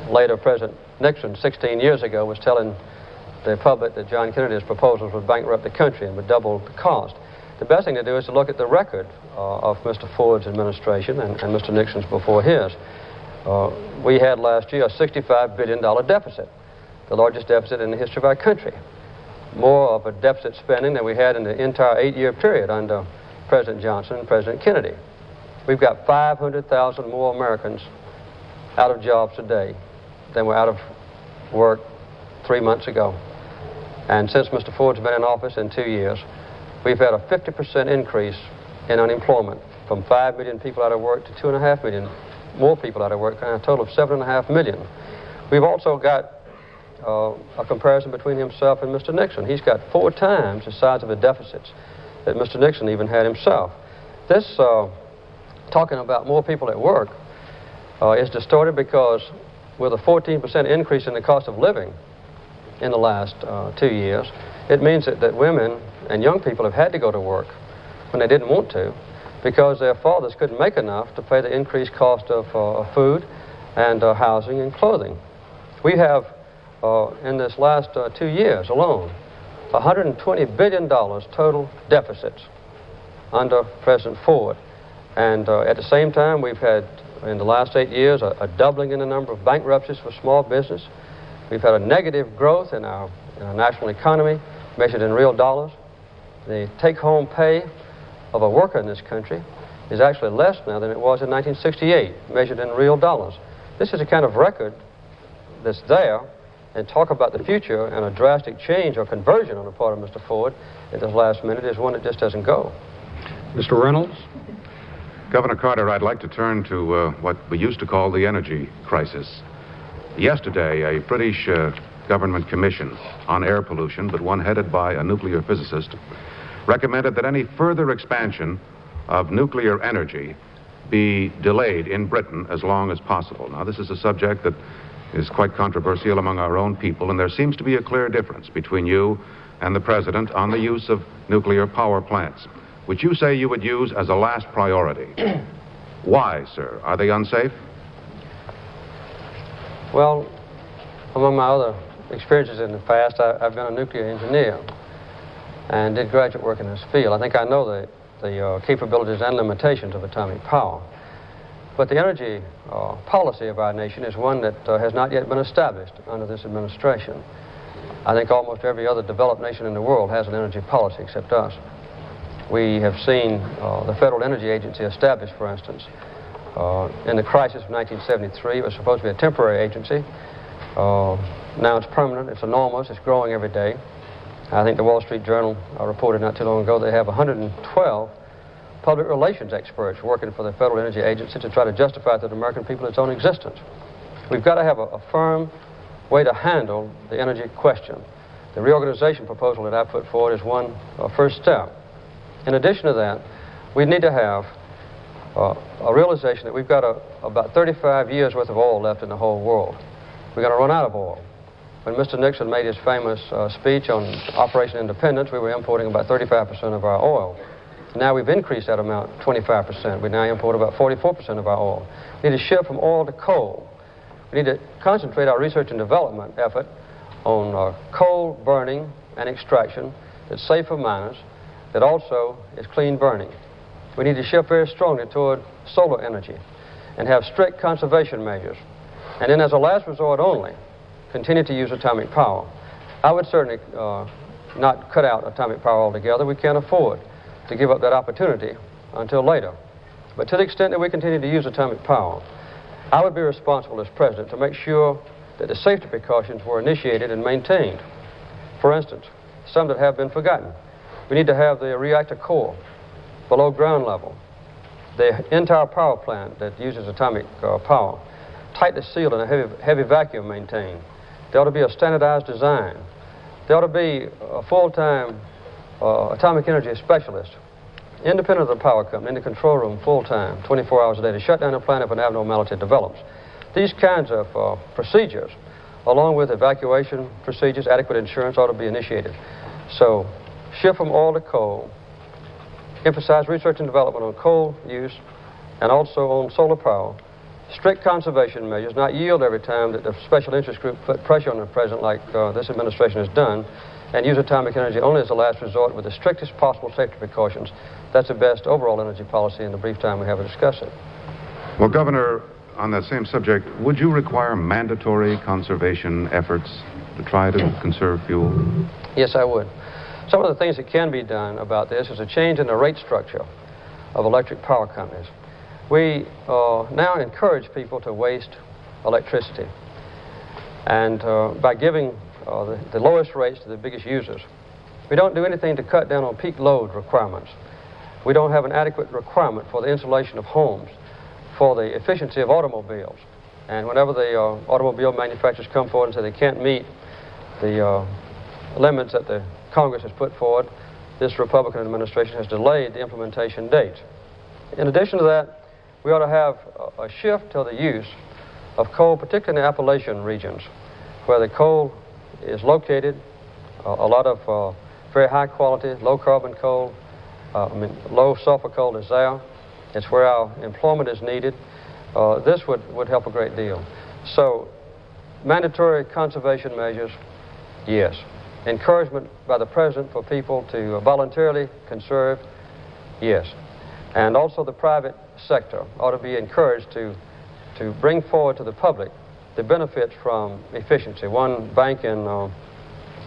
[SPEAKER 5] later President Nixon, 16 years ago, was telling the public that John Kennedy's proposals would bankrupt the country and would double the cost. The best thing to do is to look at the record of Mr. Ford's administration and Mr. Nixon's before his. We had last year a $65 billion deficit, the largest deficit in the history of our country. More of a deficit spending than we had in the entire 8-year period under President Johnson and President Kennedy. We've got 500,000 more Americans out of jobs today than were out of work 3 months ago. And since Mr. Ford's been in office in 2 years, we've had a 50% increase in unemployment, from 5 million people out of work to 2.5 million more people out of work, a total of 7.5 million. We've also got a comparison between himself and Mr. Nixon. He's got 4 times the size of the deficits that Mr. Nixon even had himself. This, talking about more people at work, is distorted because with a 14% increase in the cost of living in the last 2 years, it means that women and young people have had to go to work when they didn't want to, because their fathers couldn't make enough to pay the increased cost of food and housing and clothing. We have, in this last 2 years alone, $120 billion total deficits under President Ford. And at the same time, we've had, in the last 8 years, a doubling in the number of bankruptcies for small business. We've had a negative growth in our national economy, measured in real dollars. The take-home pay of a worker in this country is actually less now than it was in 1968, measured in real dollars. This is a kind of record that's there, and talk about the future and a drastic change or conversion on the part of Mr. Ford at this last minute is one that just doesn't go.
[SPEAKER 8] Mr. Reynolds.
[SPEAKER 4] Governor Carter, I'd like to turn to what we used to call the energy crisis. Yesterday, a British government commission on air pollution, but one headed by a nuclear physicist, recommended that any further expansion of nuclear energy be delayed in Britain as long as possible. Now, this is a subject that is quite controversial among our own people, and there seems to be a clear difference between you and the President on the use of nuclear power plants, which you say you would use as a last priority. Why, sir? Are they unsafe?
[SPEAKER 5] Well, among my other experiences in the past, I've been a nuclear engineer and did graduate work in this field. I think I know the capabilities and limitations of atomic power. But the energy policy of our nation is one that has not yet been established under this administration. I think almost every other developed nation in the world has an energy policy except us. We have seen the Federal Energy Agency established, for instance. In the crisis of 1973, it was supposed to be a temporary agency. Now it's permanent, it's enormous, it's growing every day. I think the Wall Street Journal reported not too long ago they have 112 public relations experts working for the Federal Energy Agency to try to justify to the American people its own existence. We've got to have a firm way to handle the energy question. The reorganization proposal that I put forward is one first step. In addition to that, we need to have a realization that we've got about 35 years worth of oil left in the whole world. We're going to run out of oil. When Mr. Nixon made his famous speech on Operation Independence, we were importing about 35% of our oil. Now we've increased that amount 25%. We now import about 44% of our oil. We need to shift from oil to coal. We need to concentrate our research and development effort on coal burning and extraction that's safe for miners, that also is clean burning. We need to shift very strongly toward solar energy and have strict conservation measures. And then as a last resort only, continue to use atomic power. I would certainly not cut out atomic power altogether. We can't afford to give up that opportunity until later. But to the extent that we continue to use atomic power, I would be responsible as president to make sure that the safety precautions were initiated and maintained. For instance, some that have been forgotten. We need to have the reactor core below ground level, the entire power plant that uses atomic power tightly sealed and a heavy vacuum maintained. There ought to be a standardized design. There ought to be a full-time atomic energy specialist, independent of the power company, in the control room full-time, 24 hours a day, to shut down the plant if an abnormality develops. These kinds of procedures, along with evacuation procedures, adequate insurance, ought to be initiated. So, shift from oil to coal, emphasize research and development on coal use and also on solar power, strict conservation measures, not yield every time that the special interest group put pressure on the president like this administration has done, and use atomic energy only as a last resort with the strictest possible safety precautions. That's the best overall energy policy in the brief time we have to discuss it.
[SPEAKER 4] Well, Governor, on that same subject, would you require mandatory conservation efforts to try to conserve fuel?
[SPEAKER 5] Yes, I would. Some of the things that can be done about this is a change in the rate structure of electric power companies. We now encourage people to waste electricity. And by giving the lowest rates to the biggest users, we don't do anything to cut down on peak load requirements. We don't have an adequate requirement for the insulation of homes, for the efficiency of automobiles. And whenever the automobile manufacturers come forward and say they can't meet the limits that the Congress has put forward, this Republican administration has delayed the implementation date. In addition to that, we ought to have a shift to the use of coal, particularly in the Appalachian regions, where the coal is located, a lot of very high quality, low carbon coal, low sulfur coal is there. It's where our employment is needed. This would help a great deal. So, mandatory conservation measures, yes. Encouragement by the president for people to voluntarily conserve, yes. And also the private sector ought to be encouraged to bring forward to the public the benefits from efficiency. One bank in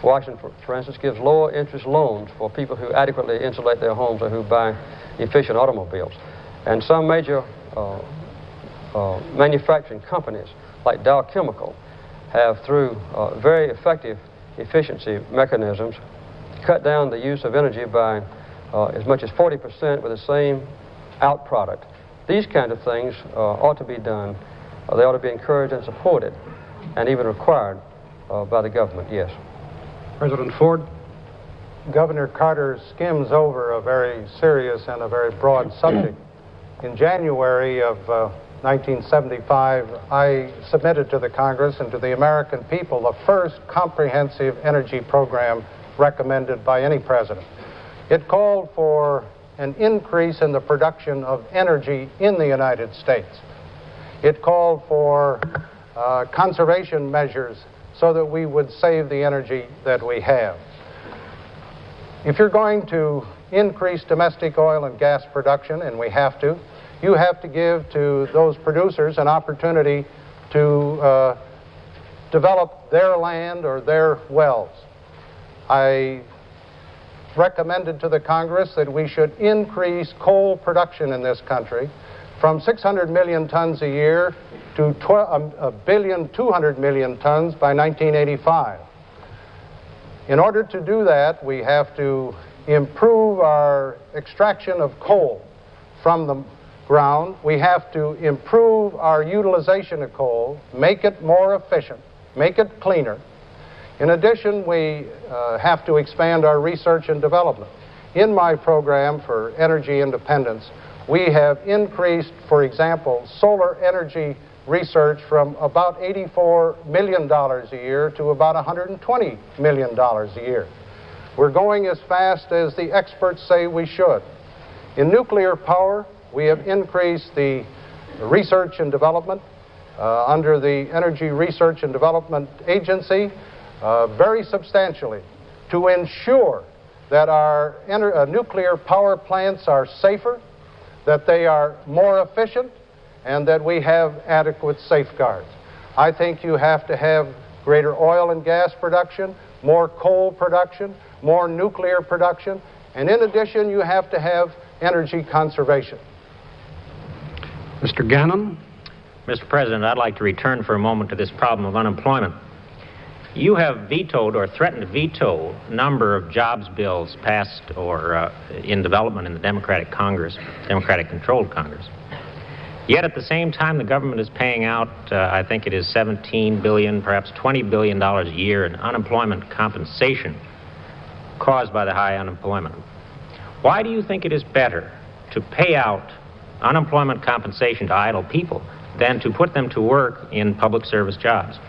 [SPEAKER 5] Washington, for instance, gives lower interest loans for people who adequately insulate their homes or who buy efficient automobiles. And some major manufacturing companies, like Dow Chemical, have, through very effective efficiency mechanisms, cut down the use of energy by as much as 40% with the same out product. these kind of things ought to be done. They ought to be encouraged and supported, and even required by the government, yes.
[SPEAKER 8] President Ford?
[SPEAKER 6] Governor Carter skims over a very serious and a very broad subject. In January of 1975, I submitted to the Congress and to the American people the first comprehensive energy program recommended by any president. It called for an increase in the production of energy in the United States. It called for conservation measures so that we would save the energy that we have. If you're going to increase domestic oil and gas production, and we have to, you have to give to those producers an opportunity to develop their land or their wells. I recommended to the Congress that we should increase coal production in this country from 600 million tons a year to 1,200,000,000 tons by 1985. In order to do that, we have to improve our extraction of coal from the ground. We have to improve our utilization of coal, make it more efficient, make it cleaner. In addition, we have to expand our research and development. In my program for energy independence, we have increased, for example, solar energy research from about $84 million a year to about $120 million a year. We're going as fast as the experts say we should. In nuclear power, we have increased the research and development under the Energy Research and Development Agency very substantially to ensure that our nuclear power plants are safer, that they are more efficient, and that we have adequate safeguards. I think you have to have greater oil and gas production, more coal production, more nuclear production, and in addition, you have to have energy conservation.
[SPEAKER 8] Mr. Gannon?
[SPEAKER 7] Mr. President, I'd like to return for a moment to this problem of unemployment. You have vetoed or threatened to veto a number of jobs bills passed or in development in the Democratic Congress, Democratic-controlled Congress. Yet at the same time, the government is paying out, I think it is $17 billion, perhaps $20 billion a year in unemployment compensation caused by the high unemployment. Why do you think it is better to pay out unemployment compensation to idle people than to put them to work in public service jobs?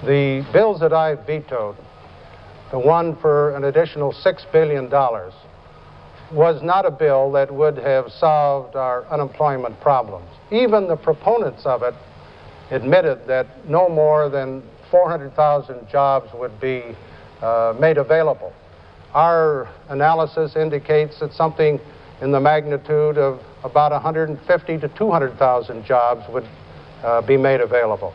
[SPEAKER 6] The bills that I vetoed, the one for an additional $6 billion, was not a bill that would have solved our unemployment problems. Even the proponents of it admitted that no more than 400,000 jobs would be made available. Our analysis indicates that something in the magnitude of about 150 to 200,000 jobs would be made available.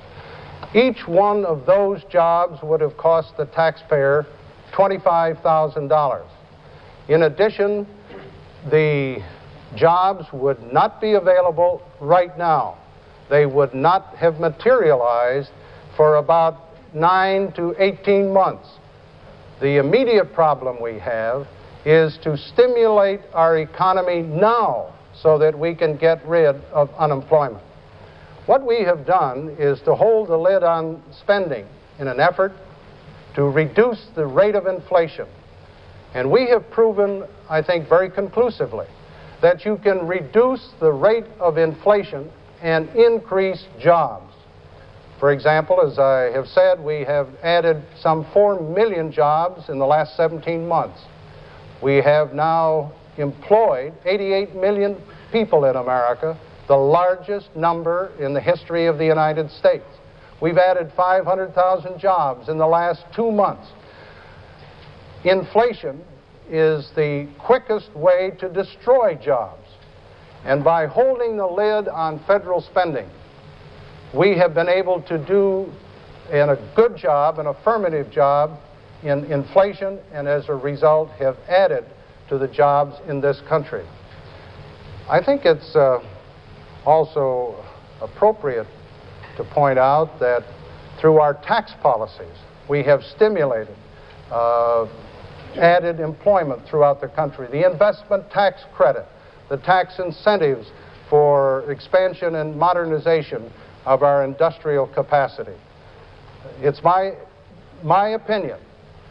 [SPEAKER 6] Each one of those jobs would have cost the taxpayer $25,000. In addition, the jobs would not be available right now. They would not have materialized for about 9 to 18 months. The immediate problem we have is to stimulate our economy now so that we can get rid of unemployment. What we have done is to hold the lid on spending in an effort to reduce the rate of inflation. And we have proven, I think, very conclusively that you can reduce the rate of inflation and increase jobs. For example, as I have said, we have added some 4 million jobs in the last 17 months. We have now employed 88 million people in America, the largest number in the history of the United States. We've added 500,000 jobs in the last 2 months. Inflation is the quickest way to destroy jobs. And by holding the lid on federal spending, we have been able to do a good job, an affirmative job in inflation, and as a result have added to the jobs in this country. I think it's also appropriate to point out that through our tax policies, we have stimulated, added employment throughout the country. The investment tax credit the tax incentives for expansion and modernization of our industrial capacity. It's my opinion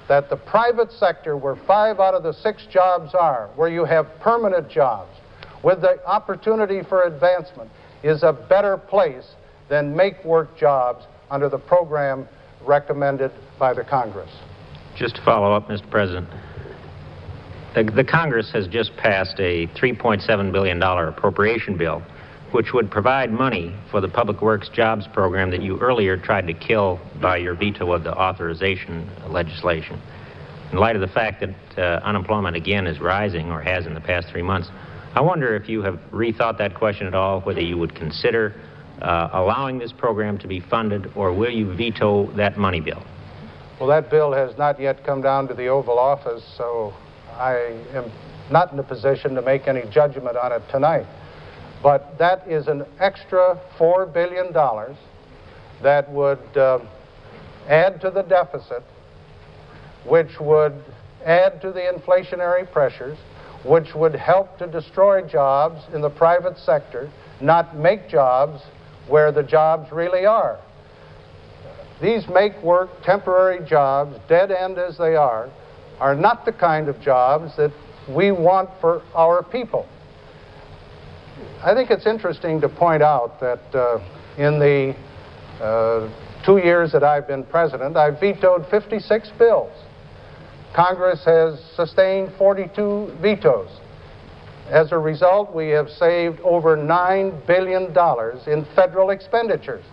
[SPEAKER 6] that the private sector, where 5 out of the 6 jobs are, where you have permanent jobs with the opportunity for advancement, is a better place than make-work jobs under the program recommended by the Congress.
[SPEAKER 7] Just to follow up, Mr. President, the Congress has just passed a $3.7 billion appropriation bill, which would provide money for the Public Works Jobs Program that you earlier tried to kill by your veto of the authorization legislation. In light of the fact that unemployment again is rising, or has in the past 3 months, I wonder if you have rethought that question at all, whether you would consider allowing this program to be funded, or will you veto that money bill?
[SPEAKER 6] Well, that bill has not yet come down to the Oval Office, so I am not in a position to make any judgment on it tonight. But that is an extra $4 billion that would add to the deficit, which would add to the inflationary pressures, which would help to destroy jobs in the private sector, not make jobs where the jobs really are. These make-work temporary jobs, dead end as they are not the kind of jobs that we want for our people. I think it's interesting to point out that in the 2 years that I've been president, I've vetoed 56 bills. Congress has sustained 42 vetoes. As a result, we have saved over $9 billion in federal expenditures.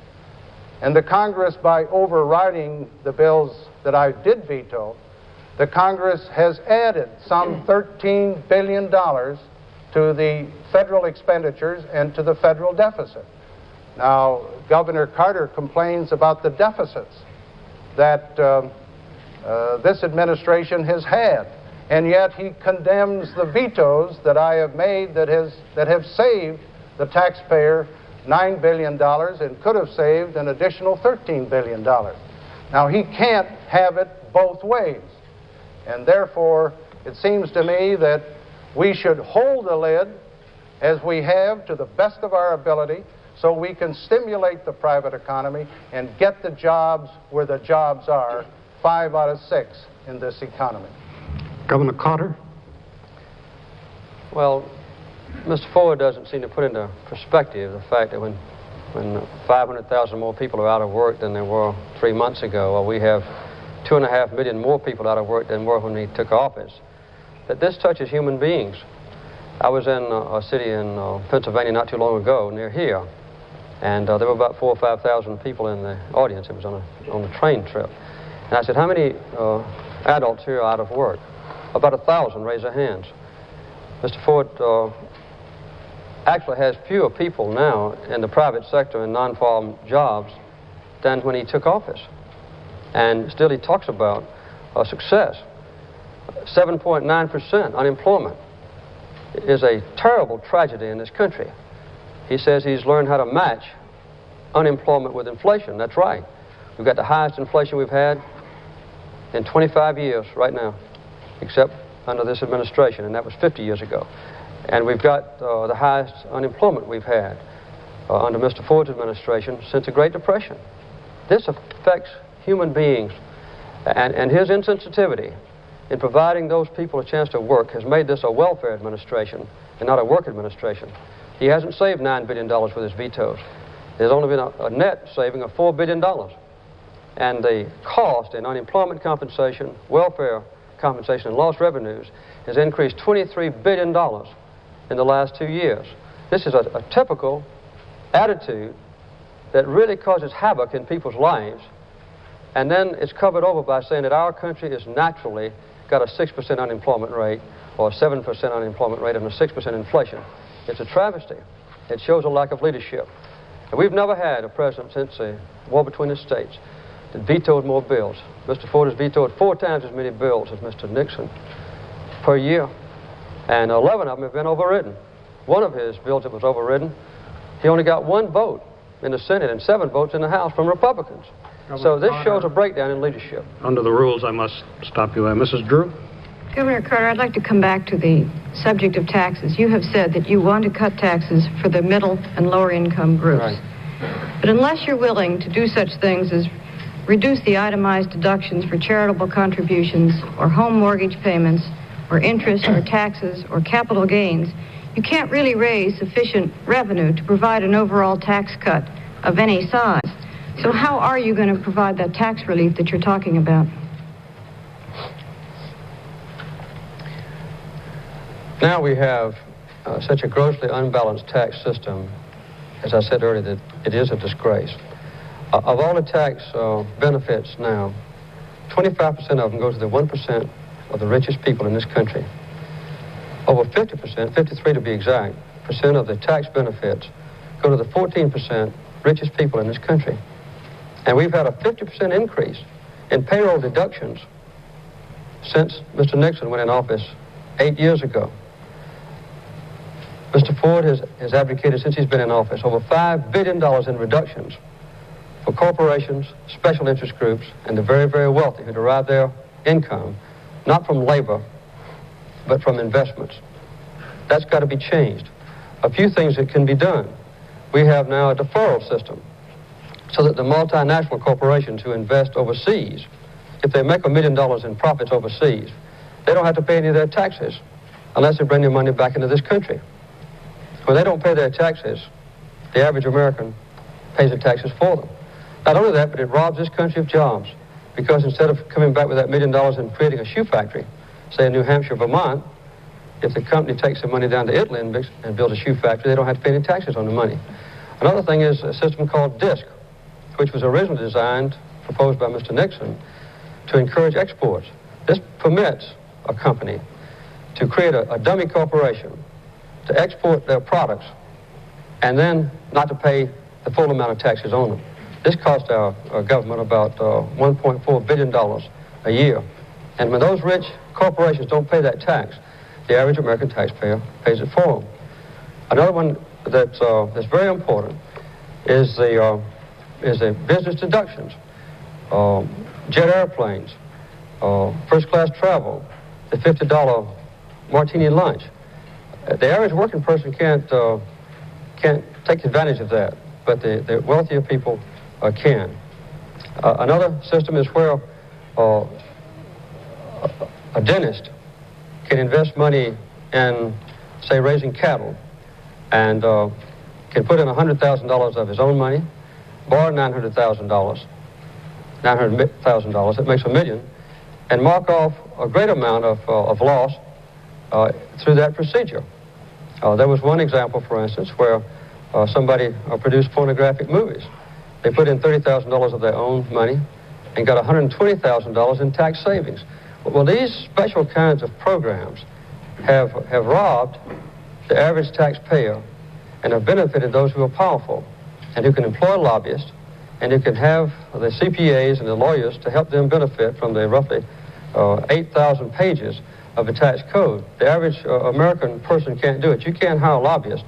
[SPEAKER 6] And the Congress, by overriding the bills that I did veto, the Congress has added some $13 billion to the federal expenditures and to the federal deficit. Now, Governor Carter complains about the deficits that this administration has had, and yet he condemns the vetoes that I have made that have saved the taxpayer $9 billion and could have saved an additional $13 billion. Now, he can't have it both ways, and therefore it seems to me that we should hold the lid as we have to the best of our ability so we can stimulate the private economy and get the jobs where the jobs are, 5 out of 6 in this economy.
[SPEAKER 8] Governor Carter.
[SPEAKER 5] Well, Mr. Ford doesn't seem to put into perspective the fact that when 500,000 more people are out of work than there were 3 months ago, or we have 2.5 million more people out of work than were when he took office, that this touches human beings. I was in a city in Pennsylvania not too long ago, near here, and there were about 4,000 or 5,000 people in the audience. It was on a train trip. And I said, how many adults here are out of work? About 1,000 raised their hands. Mr. Ford actually has fewer people now in the private sector in non-farm jobs than when he took office. And still he talks about success. 7.9% unemployment is a terrible tragedy in this country. He says he's learned how to match unemployment with inflation. That's right. We've got the highest inflation we've had in 25 years right now, except under this administration, and that was 50 years ago. And we've got the highest unemployment we've had under Mr. Ford's administration since the Great Depression. This affects human beings, and his insensitivity in providing those people a chance to work has made this a welfare administration and not a work administration. He hasn't saved $9 billion with his vetoes. There's only been a net saving of $4 billion. And the cost in unemployment compensation, welfare compensation, and lost revenues has increased $23 billion in the last 2 years. This is a typical attitude that really causes havoc in people's lives, and then it's covered over by saying that our country is naturally got a 6% unemployment rate, or a 7% unemployment rate, and a 6% inflation. It's a travesty. It shows a lack of leadership. And we've never had a president since the war between the states that vetoed more bills. Mr. Ford has vetoed 4 times as many bills as Mr. Nixon per year, and 11 of them have been overridden. One of his bills that was overridden, he only got 1 vote in the Senate and 7 votes in the House from Republicans. So this shows a breakdown in leadership.
[SPEAKER 8] Under the rules, I must stop you there. Mrs. Drew?
[SPEAKER 9] Governor Carter, I'd like to come back to the subject of taxes. You have said that you want to cut taxes for the middle and lower income groups.
[SPEAKER 5] Right.
[SPEAKER 9] But unless you're willing to do such things as reduce the itemized deductions for charitable contributions or home mortgage payments or interest or taxes or capital gains, you can't really raise sufficient revenue to provide an overall tax cut of any size. So how are you going to provide that tax relief that you're talking about?
[SPEAKER 5] Now we have such a grossly unbalanced tax system, as I said earlier, that it is a disgrace. Of all the tax benefits now, 25% of them go to the 1% of the richest people in this country. Over 50%, 53 to be exact, percent of the tax benefits go to the 14% richest people in this country. And we've had a 50% increase in payroll deductions since Mr. Nixon went in office 8 years ago. Mr. Ford has advocated since he's been in office over $5 billion in reductions for corporations, special interest groups, and the very, very wealthy who derive their income not from labor, but from investments. That's got to be changed. A few things that can be done. We have now a deferral system so that the multinational corporations who invest overseas, if they make $1 million in profits overseas, they don't have to pay any of their taxes unless they bring their money back into this country. When they don't pay their taxes, the average American pays the taxes for them. Not only that, but it robs this country of jobs, because instead of coming back with that $1 million and creating a shoe factory, say in New Hampshire, Vermont, if the company takes the money down to Italy and builds a shoe factory, they don't have to pay any taxes on the money. Another thing is a system called DISC, which was originally designed, proposed by Mr. Nixon, to encourage exports. This permits a company to create a dummy corporation to export their products and then not to pay the full amount of taxes on them. This cost our government about $1.4 billion a year. And when those rich corporations don't pay that tax, the average American taxpayer pays it for them. Another one that's very important is the business deductions, jet airplanes, first-class travel, the $50 martini lunch. The average working person can't take advantage of that, but the wealthier people can. Another system is where a dentist can invest money in, say, raising cattle, and can put in $100,000 of his own money, borrow $900,000, that makes $1 million, and mark off a great amount of loss through that procedure. There was one example, for instance, where somebody produced pornographic movies. They put in $30,000 of their own money and got $120,000 in tax savings. Well, these special kinds of programs have robbed the average taxpayer and have benefited those who are powerful and who can employ lobbyists and who can have the CPAs and the lawyers to help them benefit from the roughly 8,000 pages of the tax code. The average American person can't do it. You can't hire lobbyists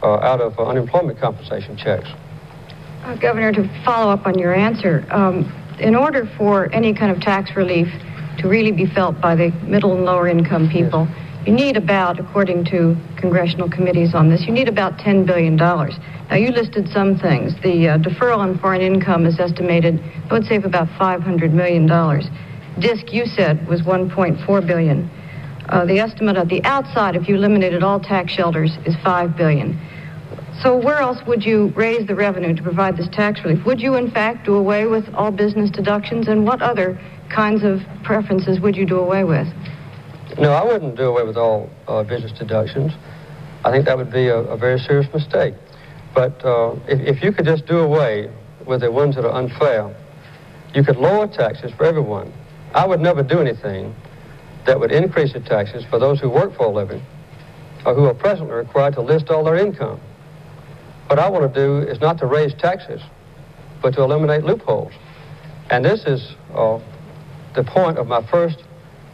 [SPEAKER 5] out of unemployment compensation checks.
[SPEAKER 9] Governor, to follow up on your answer, in order for any kind of tax relief to really be felt by the middle and lower income people, yes, you need about, according to congressional committees on this, you need about $10 billion. Now, you listed some things. The deferral on foreign income is estimated, I would save about $500 million. DISC, you said, was $1.4 billion. The estimate of the outside, if you eliminated all tax shelters, is $5 billion. So where else would you raise the revenue to provide this tax relief? Would you, in fact, do away with all business deductions? And what other kinds of preferences would you do away with?
[SPEAKER 5] No, I wouldn't do away with all business deductions. I think that would be a very serious mistake. But if you could just do away with the ones that are unfair, you could lower taxes for everyone. I would never do anything that would increase the taxes for those who work for a living or who are presently required to list all their income. What I want to do is not to raise taxes, but to eliminate loopholes. And this is the point of my first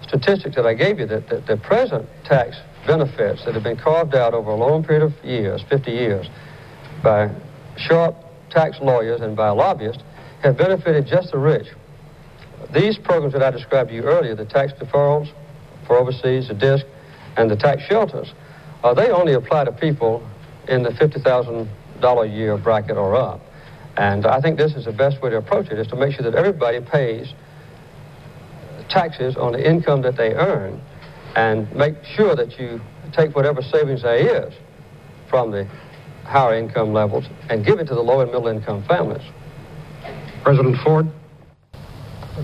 [SPEAKER 5] statistic that I gave you, that the present tax benefits that have been carved out over a long period of years, 50 years, by sharp tax lawyers and by lobbyists, have benefited just the rich. These programs that I described to you earlier, the tax deferrals, for overseas, the DISC, and the tax shelters, they only apply to people in the $50,000 a year bracket or up. And I think this is the best way to approach it, is to make sure that everybody pays taxes on the income that they earn, and make sure that you take whatever savings there is from the higher income levels and give it to the low and middle income families.
[SPEAKER 3] President Ford?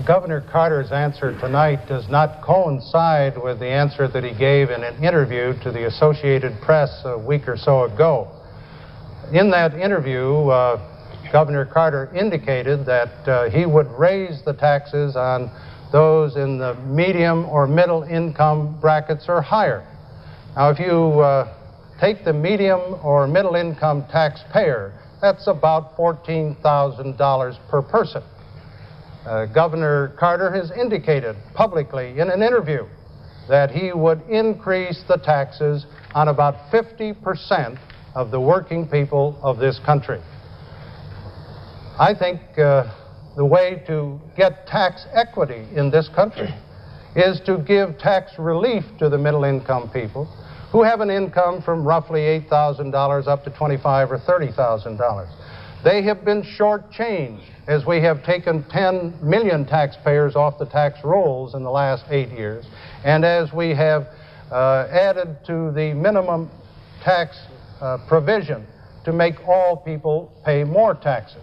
[SPEAKER 6] Governor Carter's answer tonight does not coincide with the answer that he gave in an interview to the Associated Press a week or so ago. In that interview, Governor Carter indicated that he would raise the taxes on those in the medium or middle income brackets or higher. Now, if you take the medium or middle income taxpayer, that's about $14,000 per person. Governor Carter has indicated publicly in an interview that he would increase the taxes on about 50% of the working people of this country. I think the way to get tax equity in this country is to give tax relief to the middle income people who have an income from roughly $8,000 up to $25,000 or $30,000. They have been shortchanged, as we have taken 10 million taxpayers off the tax rolls in the last 8 years, and as we have added to the minimum tax provision to make all people pay more taxes.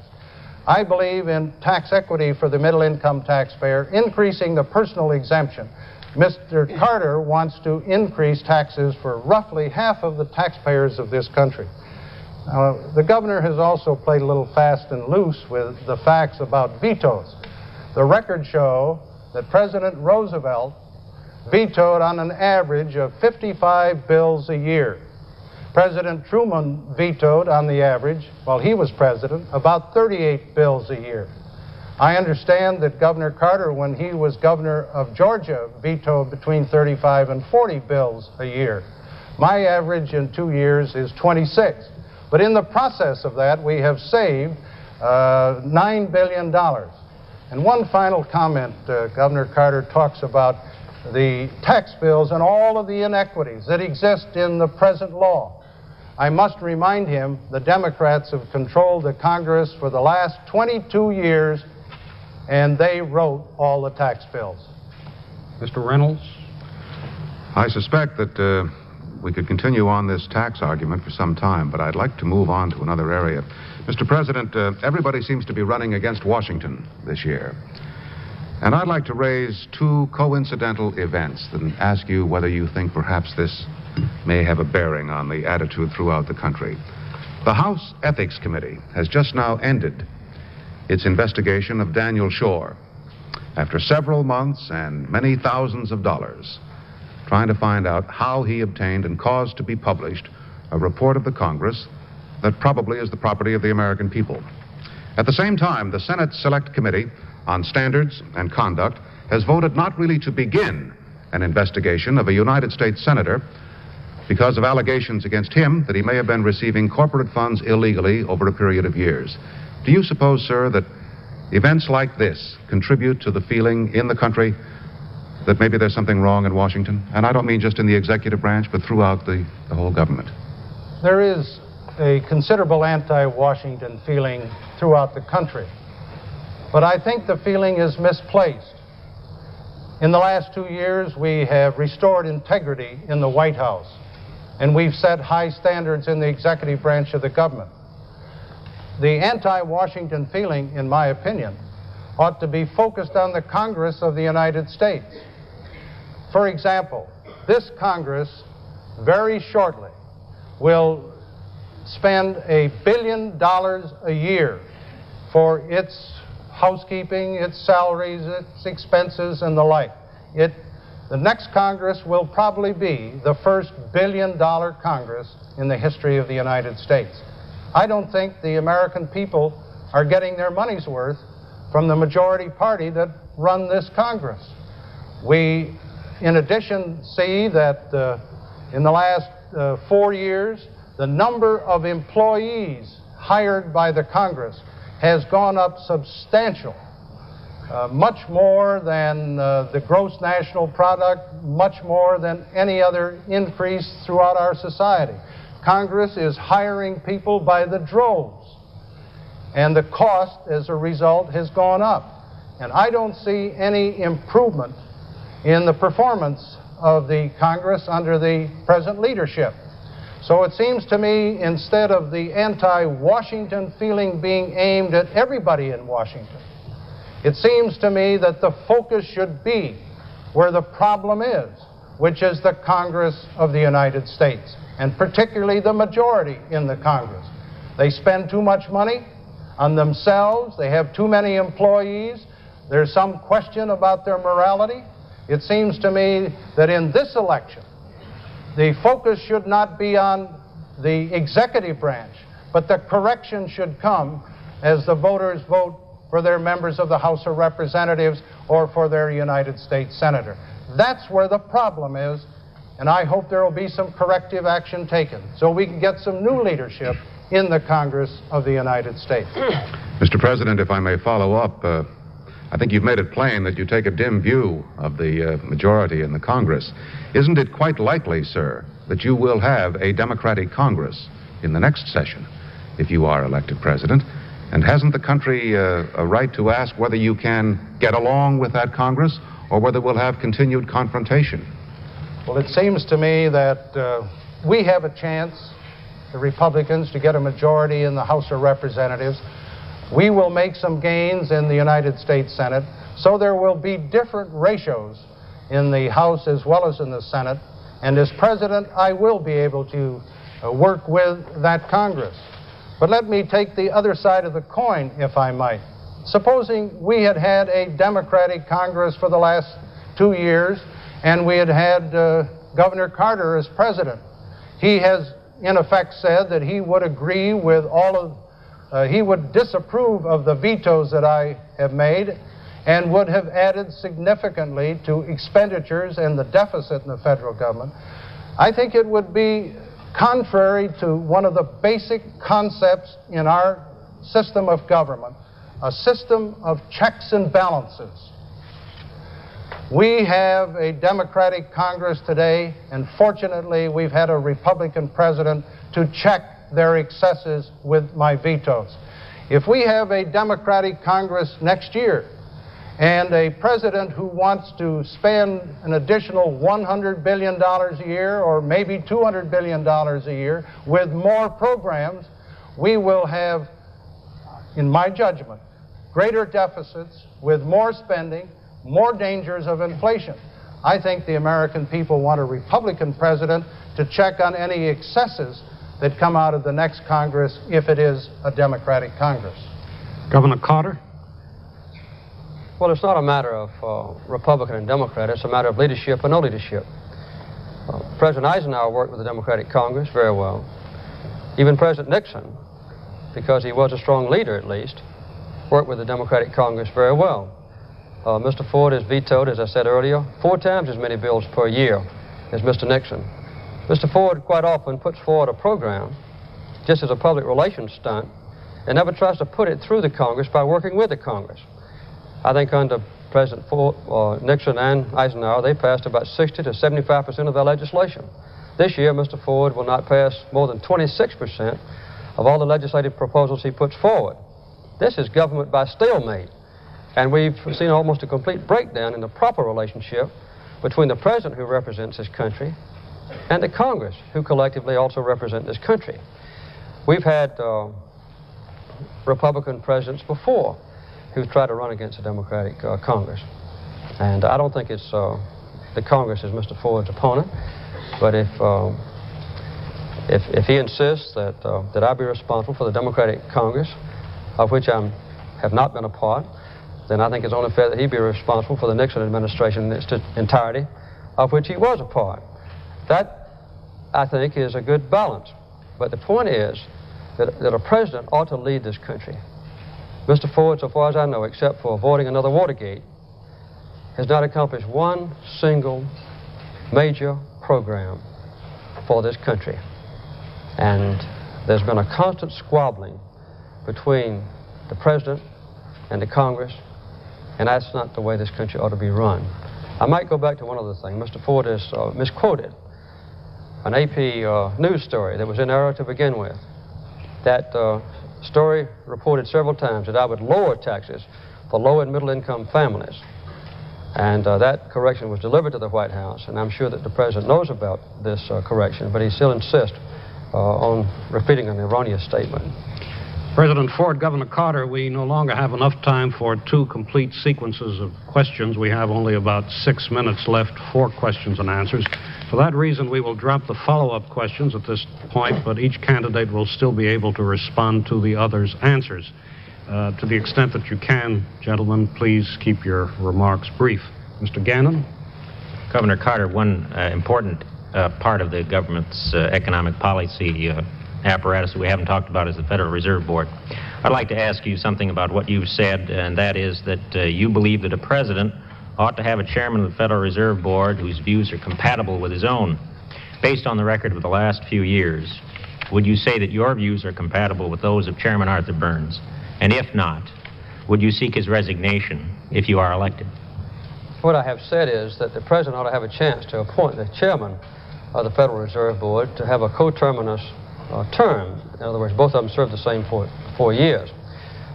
[SPEAKER 6] I believe in tax equity for the middle income taxpayer, increasing the personal exemption. Mr. Carter wants to increase taxes for roughly half of the taxpayers of this country. The governor has also played a little fast and loose with the facts about vetoes. The records show that President Roosevelt vetoed on an average of 55 bills a year. President Truman vetoed on the average, while he was president, about 38 bills a year. I understand that Governor Carter, when he was governor of Georgia, vetoed between 35 and 40 bills a year. My average in 2 years is 26. But in the process of that, we have saved $9 billion. And one final comment, Governor Carter talks about the tax bills and all of the inequities that exist in the present law. I must remind him the Democrats have controlled the Congress for the last 22 years, and they wrote all the tax bills.
[SPEAKER 3] Mr. Reynolds?
[SPEAKER 4] I suspect that we could continue on this tax argument for some time, but I'd like to move on to another area. Mr. President, everybody seems to be running against Washington this year. And I'd like to raise two coincidental events and ask you whether you think perhaps this may have a bearing on the attitude throughout the country. The House Ethics Committee has just now ended its investigation of Daniel Schorr after several months and many thousands of dollars, trying to find out how he obtained and caused to be published a report of the Congress that probably is the property of the American people. At the same time, the Senate Select Committee on Standards and Conduct has voted not really to begin an investigation of a United States senator because of allegations against him that he may have been receiving corporate funds illegally over a period of years. Do you suppose, sir, that events like this contribute to the feeling in the country that maybe there's something wrong in Washington? And I don't mean just in the executive branch, but throughout the whole government.
[SPEAKER 6] There is a considerable anti-Washington feeling throughout the country. But I think the feeling is misplaced. In the last 2 years, we have restored integrity in the White House, and we've set high standards in the executive branch of the government. The anti-Washington feeling, in my opinion, ought to be focused on the Congress of the United States. For example, this Congress very shortly will spend $1 billion a year for its housekeeping, its salaries, its expenses, and the like. The next Congress will probably be the first $1 billion Congress in the history of the United States. I don't think the American people are getting their money's worth from the majority party that run this Congress. We, in addition, see that in the last 4 years, the number of employees hired by the Congress has gone up substantially. much more than the gross national product, much more than any other increase throughout our society. Congress is hiring people by the droves, and the cost as a result has gone up. And I don't see any improvement in the performance of the Congress under the present leadership. So it seems to me, instead of the anti-Washington feeling being aimed at everybody in Washington, it seems to me that the focus should be where the problem is, which is the Congress of the United States, and particularly the majority in the Congress. They spend too much money on themselves. They have too many employees. There's some question about their morality. It seems to me that in this election, the focus should not be on the executive branch, but the correction should come as the voters vote for their members of the House of Representatives or for their United States Senator. That's where the problem is, and I hope there will be some corrective action taken so we can get some new leadership in the Congress of the United States.
[SPEAKER 4] Mr. President, if I may follow up, I think you've made it plain that you take a dim view of the majority in the Congress. Isn't it quite likely, sir, that you will have a Democratic Congress in the next session if you are elected president? And hasn't the country a right to ask whether you can get along with that Congress or whether we'll have continued confrontation?
[SPEAKER 6] Well, it seems to me that we have a chance, the Republicans, to get a majority in the House of Representatives. We will make some gains in the United States Senate, so there will be different ratios in the House as well as in the Senate. And as president, I will be able to work with that Congress. But let me take the other side of the coin, if I might. Supposing we had had a Democratic Congress for the last 2 years, and we had had Governor Carter as president. He has, in effect, said that he would agree with all of he would disapprove of the vetoes that I have made and would have added significantly to expenditures and the deficit in the federal government. I think it would be contrary to one of the basic concepts in our system of government, a system of checks and balances. We have a Democratic Congress today, and fortunately we've had a Republican president to check their excesses with my vetoes. If we have a Democratic Congress next year and a president who wants to spend an additional $100 billion a year or maybe $200 billion a year with more programs, we will have, in my judgment, greater deficits with more spending, more dangers of inflation. I think the American people want a Republican president to check on any excesses that come out of the next Congress if it is a Democratic Congress.
[SPEAKER 8] Governor Carter?
[SPEAKER 5] Well, it's not a matter of Republican and Democrat. It's a matter of leadership or no leadership. President Eisenhower worked with the Democratic Congress very well. Even President Nixon, because he was a strong leader at least, worked with the Democratic Congress very well. Mr. Ford has vetoed, as I said earlier, 4 times as many bills per year as Mr. Nixon. Mr. Ford quite often puts forward a program just as a public relations stunt and never tries to put it through the Congress by working with the Congress. I think under President Ford, Nixon and Eisenhower, they passed about 60 to 75% of their legislation. This year, Mr. Ford will not pass more than 26% of all the legislative proposals he puts forward. This is government by stalemate, and we've seen almost a complete breakdown in the proper relationship between the President, who represents this country, and the Congress, who collectively also represent this country. We've had Republican presidents before who've tried to run against a Democratic Congress. And I don't think it's the Congress is Mr. Ford's opponent, but if he insists that I be responsible for the Democratic Congress, of which I have not been a part, then I think it's only fair that he be responsible for the Nixon administration in its entirety, of which he was a part. That, I think, is a good balance. But the point is that a president ought to lead this country. Mr. Ford, so far as I know, except for avoiding another Watergate, has not accomplished one single major program for this country. And there's been a constant squabbling between the President and the Congress and that's not the way this country ought to be run. I might go back to one other thing. Mr. Ford has misquoted an AP news story that was in error to begin with. That story reported several times that I would lower taxes for low and middle income families. And that correction was delivered to the White House, and I'm sure that the President knows about this correction, but he still insists on repeating an erroneous statement.
[SPEAKER 8] President Ford, Governor Carter, we no longer have enough time for 2 complete sequences of questions. We have only about 6 minutes left for questions and answers. For that reason, we will drop the follow-up questions at this point, but each candidate will still be able to respond to the other's answers. To the extent that you can, gentlemen, please keep your remarks brief. Mr. Gannon?
[SPEAKER 7] Governor Carter, one important part of the government's economic policy apparatus that we haven't talked about is the Federal Reserve Board. I'd like to ask you something about what you've said, and that is that you believe that a president ought to have a chairman of the Federal Reserve Board whose views are compatible with his own. Based on the record of the last few years, would you say that your views are compatible with those of Chairman Arthur Burns? And if not, would you seek his resignation if you are elected?
[SPEAKER 5] What I have said is that the President ought to have a chance to appoint the chairman of the Federal Reserve Board to have a coterminous term. In other words, both of them serve the same 4 years.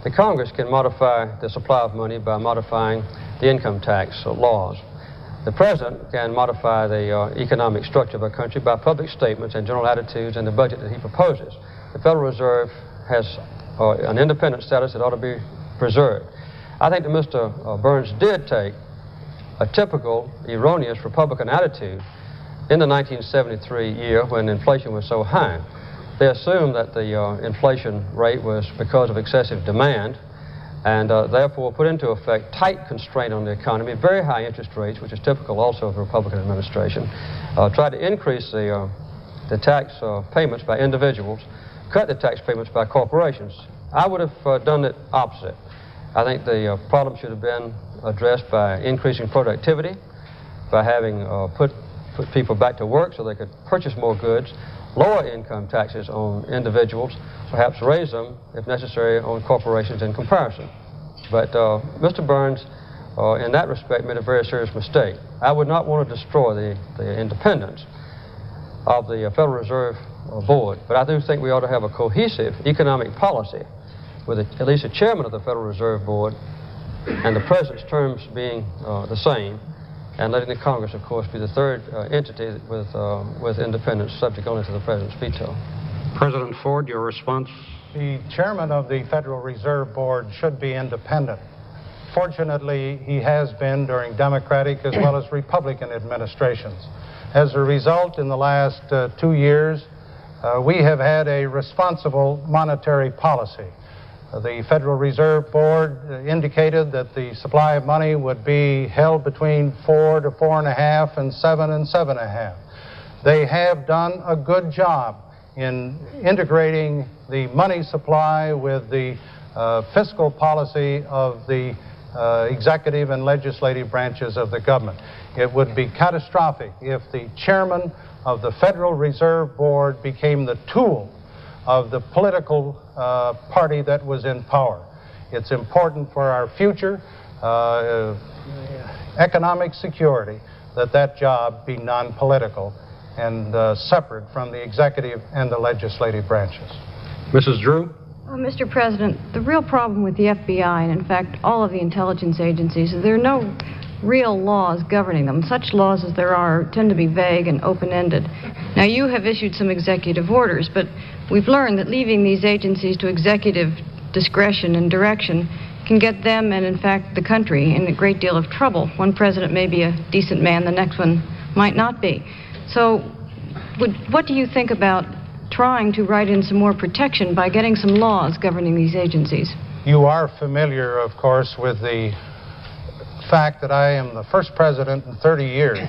[SPEAKER 5] The Congress can modify the supply of money by modifying the income tax laws. The President can modify the economic structure of our country by public statements and general attitudes and the budget that he proposes. The Federal Reserve has an independent status that ought to be preserved. I think that Mr. Burns did take a typical erroneous Republican attitude in the 1973 year when inflation was so high. They assumed that the inflation rate was because of excessive demand and therefore put into effect tight constraint on the economy, very high interest rates, which is typical also of the Republican administration, tried to increase the tax payments by individuals, cut the tax payments by corporations. I would have done it opposite. I think the problem should have been addressed by increasing productivity, by having put people back to work so they could purchase more goods, lower income taxes on individuals, perhaps raise them, if necessary, on corporations in comparison. But Mr. Burns, in that respect, made a very serious mistake. I would not want to destroy the independence of the Federal Reserve Board, but I do think we ought to have a cohesive economic policy with at least a chairman of the Federal Reserve Board and the President's terms being the same, and letting the Congress, of course, be the third entity with independence subject only to the President's veto.
[SPEAKER 8] President Ford, your response?
[SPEAKER 6] The chairman of the Federal Reserve Board should be independent. Fortunately, he has been during Democratic as well as Republican administrations. As a result, in the last 2 years, we have had a responsible monetary policy. The Federal Reserve Board indicated that the supply of money would be held between 4 to 4.5 and 7 and 7.5. They have done a good job in integrating the money supply with the fiscal policy of the executive and legislative branches of the government. It would be catastrophic if the chairman of the Federal Reserve Board became the tool of the political party that was in power. It's important for our future economic security that job be non-political and separate from the executive and the legislative branches.
[SPEAKER 8] Mrs. Drew?
[SPEAKER 9] Well, Mr. President, the real problem with the FBI, and in fact all of the intelligence agencies, is there are no real laws governing them. Such laws as there are tend to be vague and open-ended. Now, you have issued some executive orders, but we've learned that leaving these agencies to executive discretion and direction can get them and, in fact, the country in a great deal of trouble. One president may be a decent man, the next one might not be. So what do you think about trying to write in some more protection by getting some laws governing these agencies?
[SPEAKER 6] You are familiar, of course, with the fact that I am the first president in 30 years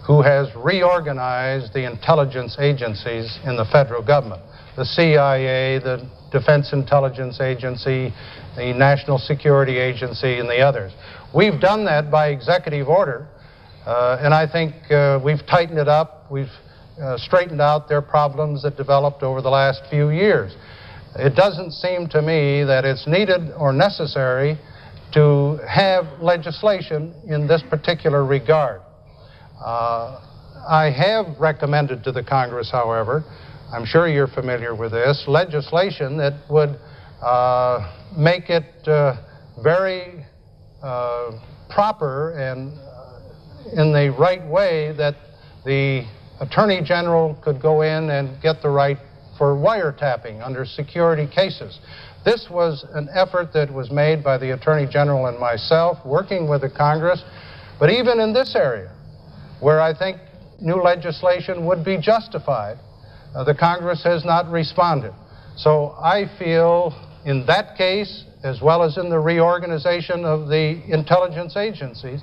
[SPEAKER 6] who has reorganized the intelligence agencies in the federal government. The CIA, the Defense Intelligence Agency, the National Security Agency, and the others. We've done that by executive order, and I think we've tightened it up. We've straightened out their problems that developed over the last few years. It doesn't seem to me that it's needed or necessary to have legislation in this particular regard. I have recommended to the Congress, however, I'm sure you're familiar with this, legislation that would make it very proper and in the right way that the Attorney General could go in and get the right for wiretapping under security cases. This was an effort that was made by the Attorney General and myself, working with the Congress, but even in this area, where I think new legislation would be justified, the Congress has not responded. So I feel in that case, as well as in the reorganization of the intelligence agencies,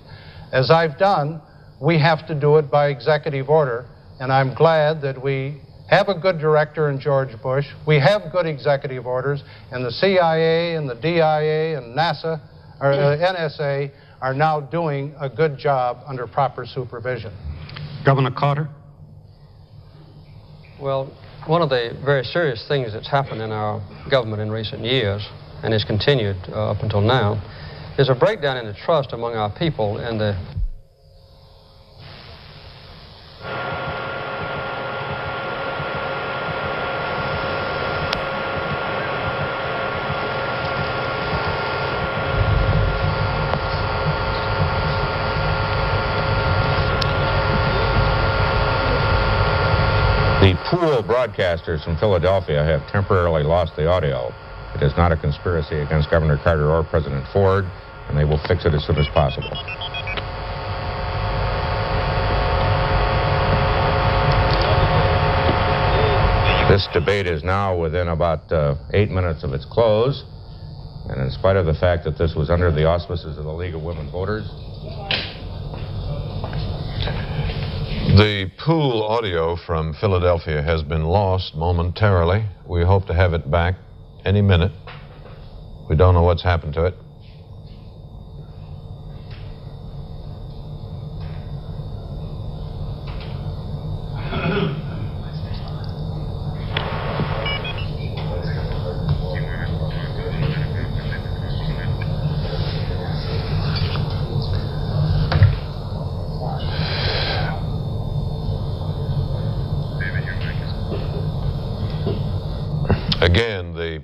[SPEAKER 6] as I've done, we have to do it by executive order, and I'm glad that we have a good director in George Bush. We have good executive orders, and the CIA and the DIA and NASA, or NSA, are now doing a good job under proper supervision.
[SPEAKER 8] Governor Carter?
[SPEAKER 5] Well, one of the very serious things that's happened in our government in recent years, and has continued up until now, is a breakdown in the trust among our people in the
[SPEAKER 10] The pool broadcasters from Philadelphia have temporarily lost the audio. It is not a conspiracy against Governor Carter or President Ford, and they will fix it as soon as possible. This debate is now within about 8 minutes of its close, and in spite of the fact that this was under the auspices of the League of Women Voters,
[SPEAKER 11] the pool audio from Philadelphia has been lost momentarily. We hope to have it back any minute. We don't know what's happened to it. Again, the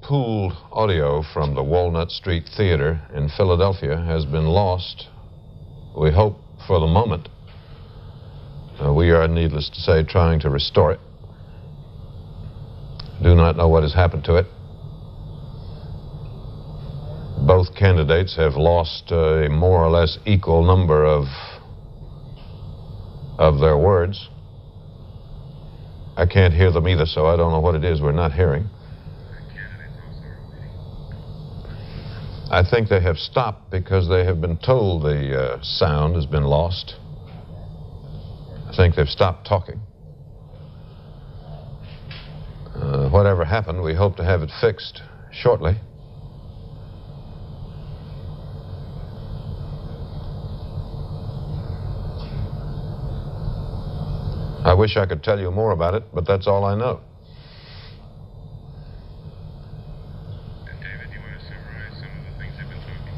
[SPEAKER 11] pooled audio from the Walnut Street Theater in Philadelphia has been lost, we hope, for the moment. We are, needless to say, trying to restore it. Do not know what has happened to it. Both candidates have lost a more or less equal number of their words. I can't hear them either, so I don't know what it is we're not hearing. I think they have stopped because they have been told the sound has been lost. I think they've stopped talking. Whatever happened, we hope to have it fixed shortly. I wish I could tell you more about it, but that's all I know.
[SPEAKER 12] And David, you want to summarize some of the things they've been talking?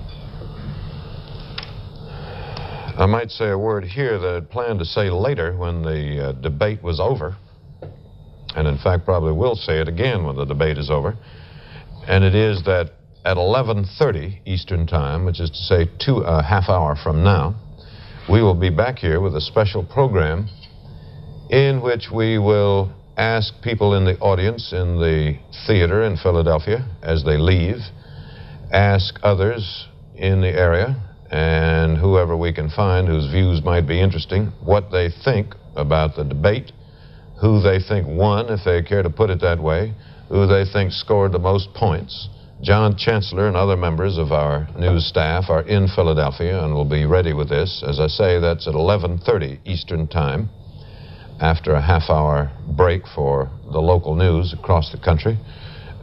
[SPEAKER 11] I might say a word here that I'd planned to say later when the debate was over, and in fact probably will say it again when the debate is over, and it is that at 11:30 Eastern Time, which is to say a half hour from now, we will be back here with a special program in which we will ask people in the audience in the theater in Philadelphia as they leave, ask others in the area and whoever we can find whose views might be interesting, what they think about the debate, who they think won, if they care to put it that way, who they think scored the most points. John Chancellor and other members of our news staff are in Philadelphia and will be ready with this. As I say, that's at 11:30 Eastern Time, after a half-hour break for the local news across the country.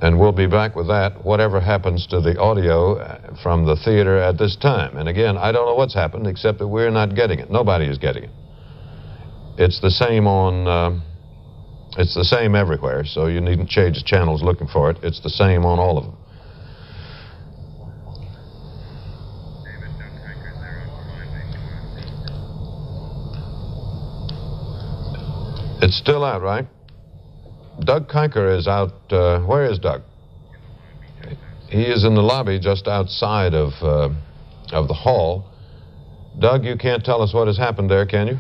[SPEAKER 11] And we'll be back with that, whatever happens to the audio from the theater at this time. And again, I don't know what's happened, except that we're not getting it. Nobody is getting it. It's the same it's the same everywhere, so you needn't change channels looking for it. It's the same on all of them. It's still out, right? Doug Kiker is out. Where is Doug? He is in the lobby just outside of the hall. Doug, you can't tell us what has happened there, can you?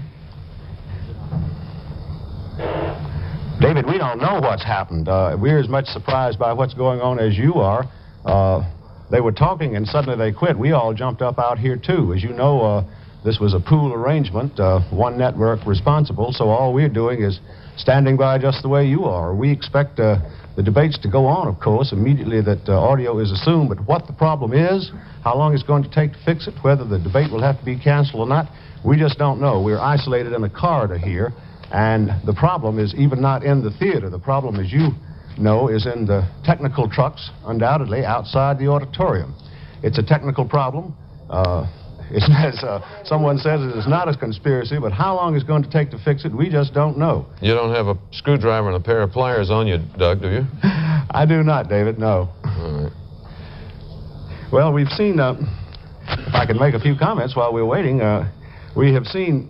[SPEAKER 13] David, we don't know what's happened. We're as much surprised by what's going on as you are. They were talking and suddenly they quit. We all jumped up out here too. As you know, this was a pool arrangement, one network responsible, so all we're doing is standing by just the way you are. We expect the debates to go on, of course, immediately that audio is assumed, but what the problem is, how long it's going to take to fix it, whether the debate will have to be canceled or not, we just don't know. We're isolated in a corridor here, and the problem is even not in the theater. The problem, as you know, is in the technical trucks, undoubtedly, outside the auditorium. It's a technical problem. It's, as someone says, it is not a conspiracy, but how long it's going to take to fix it, we just don't know.
[SPEAKER 11] You don't have a screwdriver and a pair of pliers on you, Doug, do you?
[SPEAKER 13] I do not, David, no.
[SPEAKER 11] All right.
[SPEAKER 13] Well, we've seen, if I can make a few comments while we're waiting, we have seen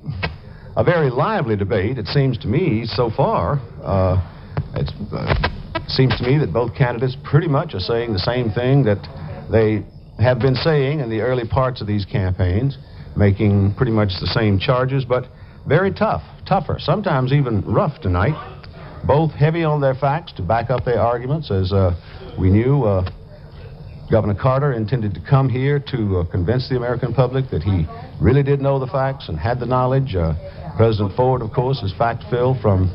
[SPEAKER 13] a very lively debate, it seems to me, so far. It seems to me that both candidates pretty much are saying the same thing that they have been saying in the early parts of these campaigns, making pretty much the same charges, but very tougher, sometimes even rough tonight. Both heavy on their facts to back up their arguments, as we knew Governor Carter intended to come here to convince the American public that he really did know the facts and had the knowledge. President Ford, of course, is fact-filled from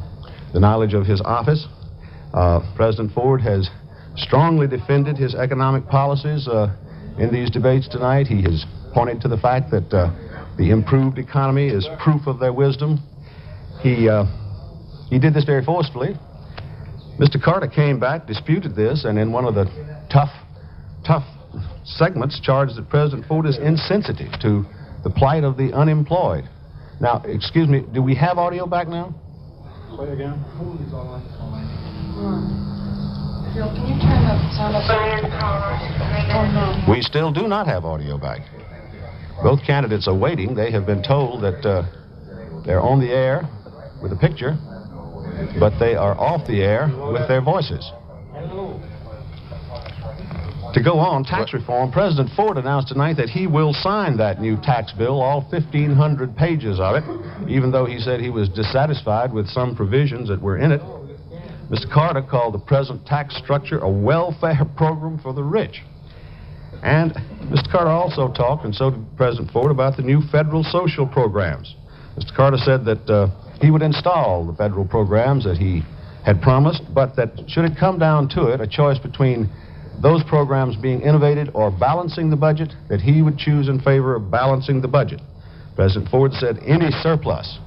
[SPEAKER 13] the knowledge of his office. President Ford has strongly defended his economic policies in these debates tonight. He has pointed to the fact that the improved economy is proof of their wisdom. He did this very forcefully. Mr. Carter came back, disputed this, and in one of the tough segments charged that President Ford is insensitive to the plight of the unemployed. Now, excuse me, do we have audio back now?
[SPEAKER 12] Play again.
[SPEAKER 9] Bill, can you turn the sound up?
[SPEAKER 13] We still do not have audio back. Both candidates are waiting. They have been told that they're on the air with a picture, but they are off the air with their voices. To go on, tax reform, President Ford announced tonight that he will sign that new tax bill, all 1,500 pages of it, even though he said he was dissatisfied with some provisions that were in it. Mr. Carter called the present tax structure a welfare program for the rich. And Mr. Carter also talked, and so did President Ford, about the new federal social programs. Mr. Carter said that he would install the federal programs that he had promised, but that should it come down to it, a choice between those programs being innovated or balancing the budget, that he would choose in favor of balancing the budget. President Ford said any surplus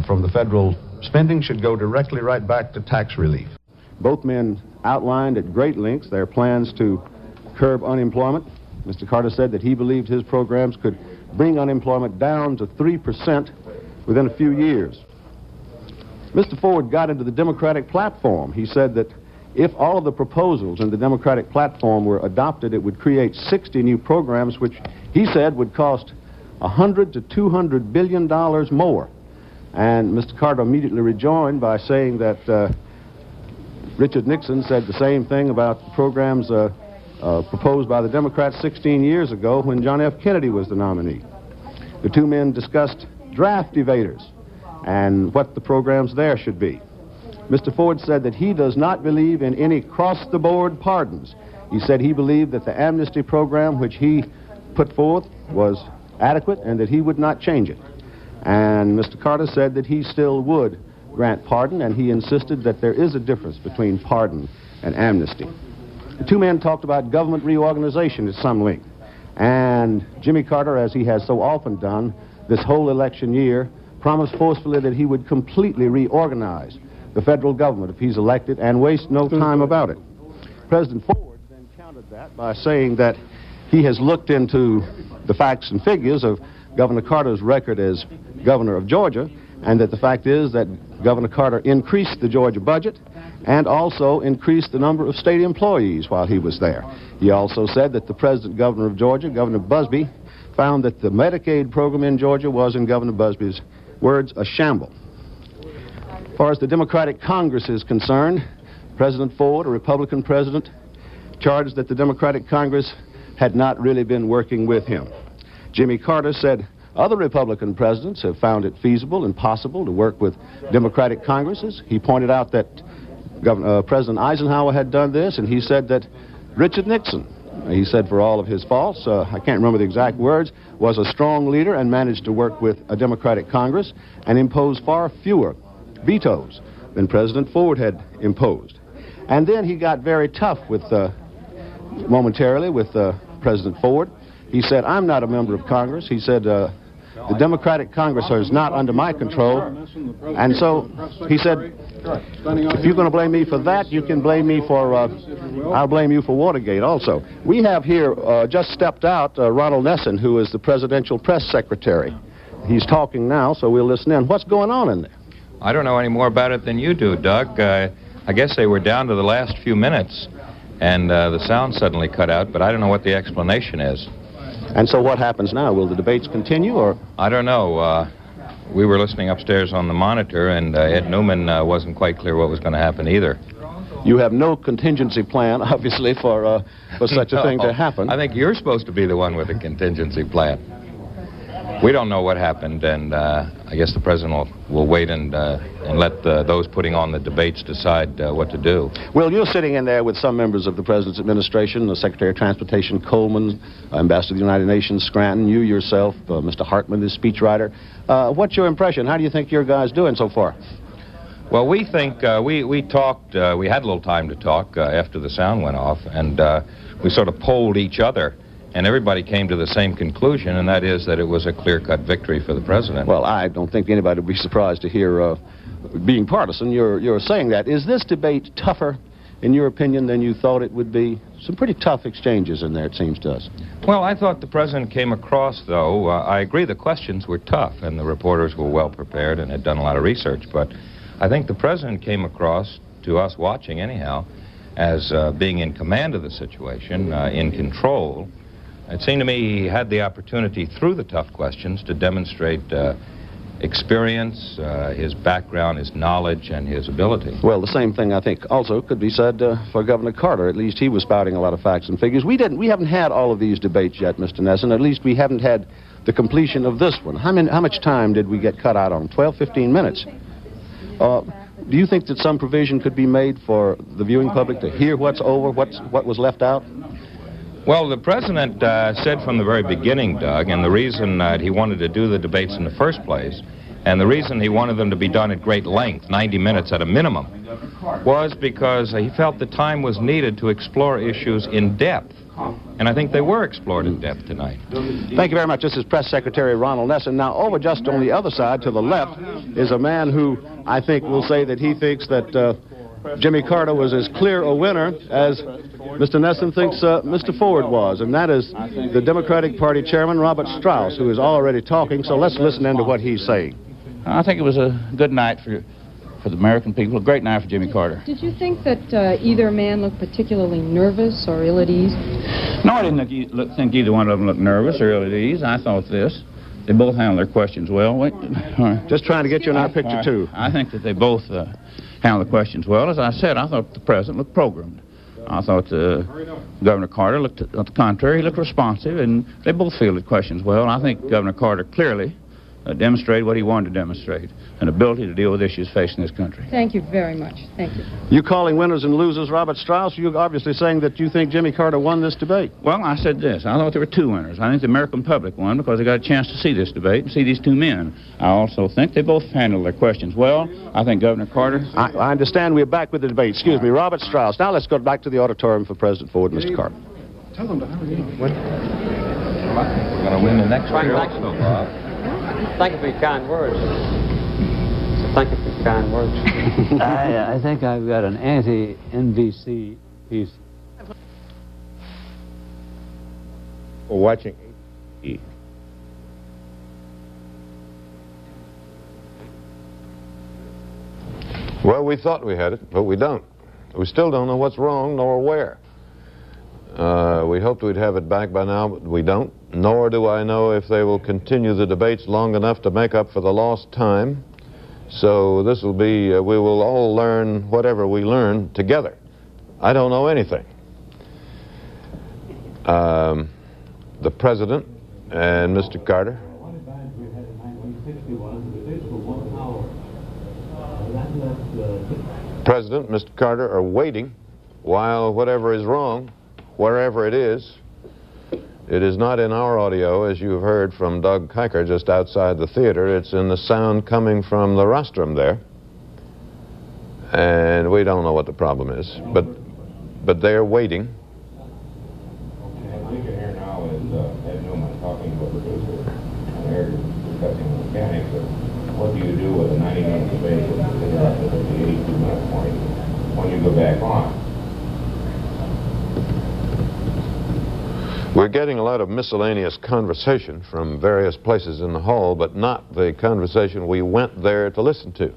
[SPEAKER 13] from the federal spending should go directly right back to tax relief. Both men outlined at great lengths their plans to curb unemployment. Mr. Carter said that he believed his programs could bring unemployment down to 3% within a few years. Mr. Ford got into the Democratic platform. He said that if all of the proposals in the Democratic platform were adopted, it would create 60 new programs, which he said would cost $100 to $200 billion more. And Mr. Carter immediately rejoined by saying that Richard Nixon said the same thing about the programs proposed by the Democrats 16 years ago when John F. Kennedy was the nominee. The two men discussed draft evaders and what the programs there should be. Mr. Ford said that he does not believe in any cross-the-board pardons. He said he believed that the amnesty program which he put forth was adequate and that he would not change it. And Mr. Carter said that he still would grant pardon, and he insisted that there is a difference between pardon and amnesty. The two men talked about government reorganization at some length. And Jimmy Carter, as he has so often done this whole election year, promised forcefully that he would completely reorganize the federal government if he's elected and waste no time about it. President Ford then countered that by saying that he has looked into the facts and figures of Governor Carter's record as governor of Georgia, and that the fact is that Governor Carter increased the Georgia budget and also increased the number of state employees while he was there. He also said that the present governor of Georgia, Governor Busby, found that the Medicaid program in Georgia was, in Governor Busby's words, a shamble.
[SPEAKER 14] As far as the Democratic Congress is concerned, President Ford, a Republican president, charged that the Democratic Congress had not really been working with him. Jimmy Carter said other Republican presidents have found it feasible and possible to work with Democratic Congresses. He pointed out that President Eisenhower had done this, and he said that Richard Nixon, he said for all of his faults, I can't remember the exact words, was a strong leader and managed to work with a Democratic Congress and impose far fewer vetoes than President Ford had imposed. And then he got very tough with, momentarily, with President Ford. He said, I'm not a member of Congress. He said, the Democratic Congress is not under my control. And so he said, if you're going to blame me for that, you can blame me for, I'll blame you for Watergate also. We have here, just stepped out, Ronald Nessen, who is the presidential press secretary. He's talking now, so we'll listen in. What's going on in there?
[SPEAKER 15] I don't know any more about it than you do, Doug. I guess they were down to the last few minutes, and the sound suddenly cut out, but I don't know what the explanation is.
[SPEAKER 14] And so what happens now? Will the debates continue, or?
[SPEAKER 15] I don't know. We were listening upstairs on the monitor, and Ed Newman wasn't quite clear what was going to happen either.
[SPEAKER 14] You have no contingency plan, obviously, for such a thing to happen.
[SPEAKER 15] I think you're supposed to be the one with a contingency plan. We don't know what happened, and I guess the president will wait and let those putting on the debates decide what to do.
[SPEAKER 14] Well, you're sitting in there with some members of the president's administration, the Secretary of Transportation Coleman, Ambassador of the United Nations Scranton, you yourself, Mr. Hartman, the speechwriter. What's your impression? How do you think your guys doing so far?
[SPEAKER 15] Well, we think we talked. We had a little time to talk after the sound went off, and we sort of polled each other. And everybody came to the same conclusion, and that is that it was a clear-cut victory for the president.
[SPEAKER 14] Well, I don't think anybody would be surprised to hear, being partisan, you're saying that. Is this debate tougher, in your opinion, than you thought it would be? Some pretty tough exchanges in there, it seems to us.
[SPEAKER 15] Well, I thought the president came across, though. I agree the questions were tough, and the reporters were well prepared and had done a lot of research. But I think the president came across, to us watching anyhow, as being in command of the situation, in control. It seemed to me he had the opportunity through the tough questions to demonstrate experience, his background, his knowledge, and his ability.
[SPEAKER 14] Well, the same thing I think also could be said for Governor Carter. At least he was spouting a lot of facts and figures. We haven't had all of these debates yet, Mr. Nessen. At least we haven't had the completion of this one. How much time did we get cut out on? 12, 15 minutes. Do you think that some provision could be made for the viewing public to hear what's over, what was left out?
[SPEAKER 15] Well, the president said from the very beginning, Doug, and the reason he wanted to do the debates in the first place, and the reason he wanted them to be done at great length, 90 minutes at a minimum, was because he felt the time was needed to explore issues in depth. And I think they were explored in depth tonight.
[SPEAKER 14] Thank you very much. This is Press Secretary Ronald Nessen. Now, over just on the other side, to the left, is a man who I think will say that he thinks that Jimmy Carter was as clear a winner as Mr. Nessen thinks Mr. Ford was, and that is the Democratic Party Chairman, Robert Strauss, who is already talking, so let's listen into what he's saying.
[SPEAKER 16] I think it was a good night for the American people, a great night for Jimmy Carter.
[SPEAKER 17] Did you think that either man looked particularly nervous or ill at ease?
[SPEAKER 16] No, I didn't think either one of them looked nervous or ill at ease. I thought this. They both handled their questions well.
[SPEAKER 14] Just trying to get you in our picture, too.
[SPEAKER 16] I think that they both handled the questions well. As I said, I thought the president looked programmed. I thought Governor Carter looked, on the contrary, he looked responsive, and they both fielded questions well. And I think Governor Carter clearly demonstrated what he wanted to demonstrate, an ability to deal with issues facing this country.
[SPEAKER 17] Thank you very much. Thank you.
[SPEAKER 14] You calling winners and losers, Robert Strauss? You're obviously saying that you think Jimmy Carter won this debate.
[SPEAKER 16] Well, I said this. I thought there were two winners. I think the American public won because they got a chance to see this debate and see these two men. I also think they both handled their questions well. I think Governor Carter...
[SPEAKER 14] I understand we're back with the debate. Excuse me, Robert Strauss. Now let's go back to the auditorium for President Ford and Mr. Carter.
[SPEAKER 15] Tell them to hurry up. Well, I think we're going to win the next one also, Bob.
[SPEAKER 5] Thank you for your kind words. Thank you for your kind words.
[SPEAKER 18] I think I've got an anti-NBC piece.
[SPEAKER 19] For watching.
[SPEAKER 11] Well, we thought we had it, but we don't. We still don't know what's wrong nor where. We hoped we'd have it back by now, but we don't. Nor do I know if they will continue the debates long enough to make up for the lost time. So this will be, we will all learn whatever we learn together. I don't know anything. The President and Mr. Carter. President, Mr. Carter are waiting while whatever is wrong, wherever it is not in our audio, as you've heard from Doug Kiker just outside the theater. It's in the sound coming from the rostrum there. And we don't know what the problem is, but they're waiting.
[SPEAKER 10] What you can hear now is Ed Newman talking to a producer, and they're discussing the mechanics of what do you do with a 90-minute debate that's interrupted at the 82-minute point when you go back on.
[SPEAKER 11] We're getting a lot of miscellaneous conversation from various places in the hall, but not the conversation we went there to listen to,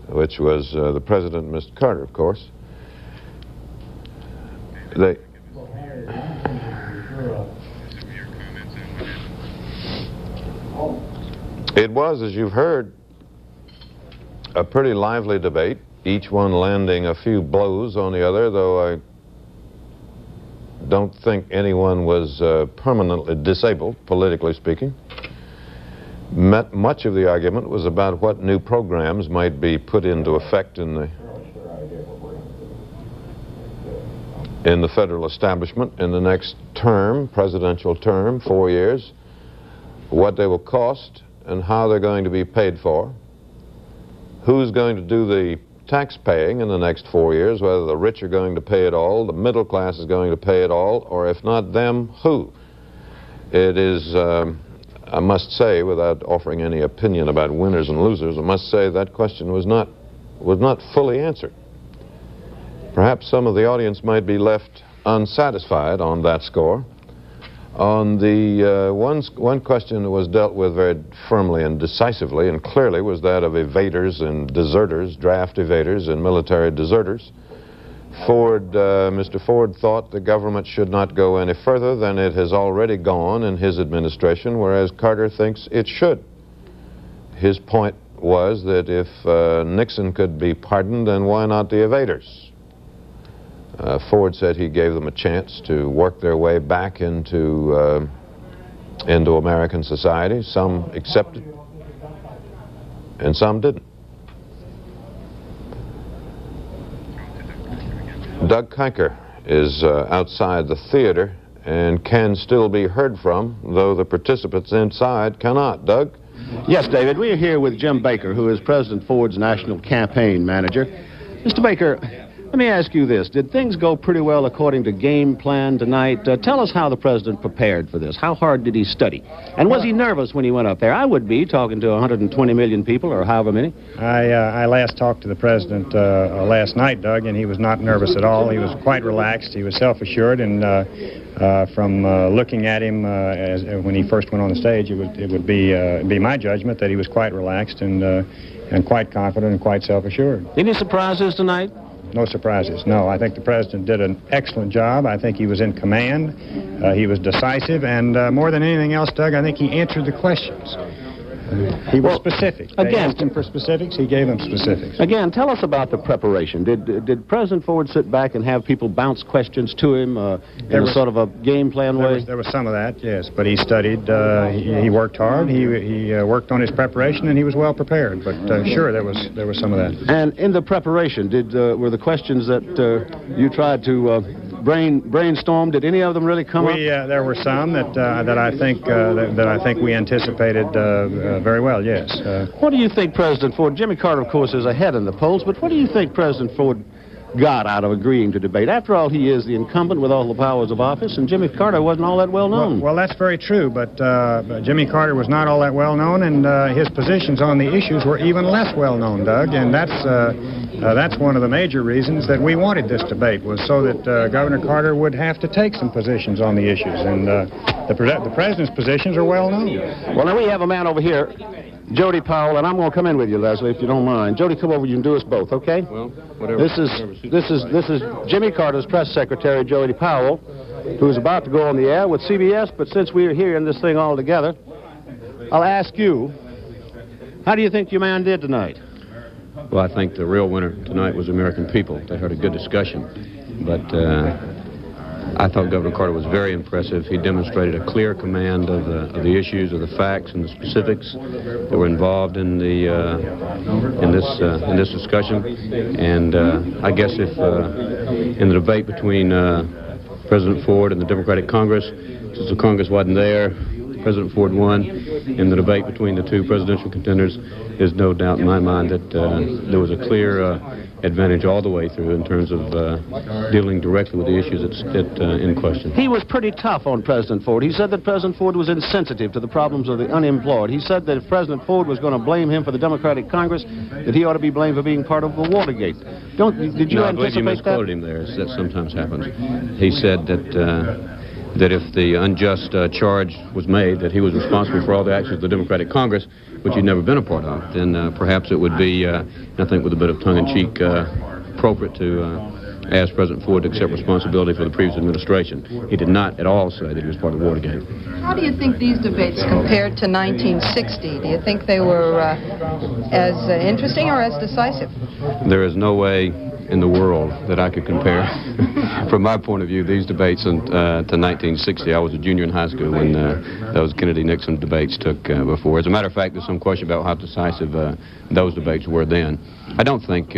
[SPEAKER 11] which was the President and Mr. Carter, of course. It was, as you've heard, a pretty lively debate, each one landing a few blows on the other, though I don't think anyone was permanently disabled, politically speaking. Much of the argument was about what new programs might be put into effect in the federal establishment in the next term, presidential term, 4 years, what they will cost and how they're going to be paid for, who's going to do the tax paying in the next 4 years, whether the rich are going to pay it all, the middle class is going to pay it all, or if not them, who? It is, I must say, without offering any opinion about winners and losers, I must say that question was not fully answered. Perhaps some of the audience might be left unsatisfied on that score. On the one question that was dealt with very firmly and decisively and clearly was that of evaders and deserters, draft evaders and military deserters. Mr. Ford thought the government should not go any further than it has already gone in his administration, whereas Carter thinks it should. His point was that if Nixon could be pardoned, then why not the evaders? Ford said he gave them a chance to work their way back into American society. Some accepted, and some didn't. Doug Kiker is outside the theater and can still be heard from, though the participants inside cannot. Doug?
[SPEAKER 14] Yes, David. We are here with Jim Baker, who is President Ford's national campaign manager. Mr. Baker, let me ask you this. Did things go pretty well according to game plan tonight? Tell us how the president prepared for this. How hard did he study? And was he nervous when he went up there? I would be, talking to 120 million people, or however many.
[SPEAKER 20] I last talked to the president last night, Doug, and he was not nervous at all. He was quite relaxed. He was self-assured, and from looking at him when he first went on the stage, it would be my judgment that he was quite relaxed and quite confident and quite self-assured.
[SPEAKER 14] Any surprises tonight?
[SPEAKER 20] No surprises, no. I think the president did an excellent job. I think he was in command. He was decisive, and more than anything else, Doug, I think he answered the questions. He was specific. They asked him for specifics. He gave them specifics.
[SPEAKER 14] Again, tell us about the preparation. Did President Ford sit back and have people bounce questions to him in a sort of a game plan way?
[SPEAKER 20] There was some of that, yes. But he studied. He worked hard. He worked on his preparation, and he was well prepared. But sure, there was some of that.
[SPEAKER 14] And in the preparation, were the questions that you tried to brainstorm? Did any of them really come up?
[SPEAKER 20] There were some that I think we anticipated very well. Yes.
[SPEAKER 14] What do you think President Ford? Jimmy Carter, of course, is ahead in the polls. But what do you think President Ford got out of agreeing to debate? After all, he is the incumbent with all the powers of office, and Jimmy Carter wasn't all that well known.
[SPEAKER 20] Well, that's very true. But Jimmy Carter was not all that well known, and his positions on the issues were even less well known, Doug. And that's one of the major reasons that we wanted this debate, was so that Governor Carter would have to take some positions on the issues. And the president's positions are well known.
[SPEAKER 14] Well, now we have a man over here, Jody Powell, and I'm going to come in with you, Leslie, if you don't mind. Jody, come over. You can do us both, okay?
[SPEAKER 11] Well, whatever.
[SPEAKER 14] This is Jimmy Carter's press secretary, Jody Powell, who's about to go on the air with CBS. But since we're here in this thing all together, I'll ask you, How do you think your man did tonight?
[SPEAKER 21] Well, I think the real winner tonight was the American people. They heard a good discussion, but I thought Governor Carter was very impressive. He demonstrated a clear command of the issues, of the facts, and the specifics that were involved in this discussion. And I guess if in the debate between President Ford and the Democratic Congress, since the Congress wasn't there, President Ford won. In the debate between the two presidential contenders, there's no doubt in my mind that there was a clear advantage all the way through in terms of dealing directly with the issues in question.
[SPEAKER 14] He was pretty tough on President Ford. He said that President Ford was insensitive to the problems of the unemployed. He said that if President Ford was going to blame him for the Democratic Congress, that he ought to be blamed for being part of the Watergate. Did you
[SPEAKER 21] I believe you
[SPEAKER 14] anticipate
[SPEAKER 21] misquoted
[SPEAKER 14] that?
[SPEAKER 21] him there, as that sometimes happens. He said that if the unjust charge was made that he was responsible for all the actions of the Democratic Congress, which he'd never been a part of, then perhaps it would be, I think with a bit of tongue-in-cheek, appropriate to ask President Ford to accept responsibility for the previous administration. He did not at all say that he was part of Watergate.
[SPEAKER 17] How do you think these debates compared to 1960? Do you think they were as interesting or as decisive?
[SPEAKER 21] There is no way in the world that I could compare, from my point of view, these debates to 1960. I was a junior in high school when those Kennedy-Nixon debates took before. As a matter of fact, there's some question about how decisive those debates were then. I don't think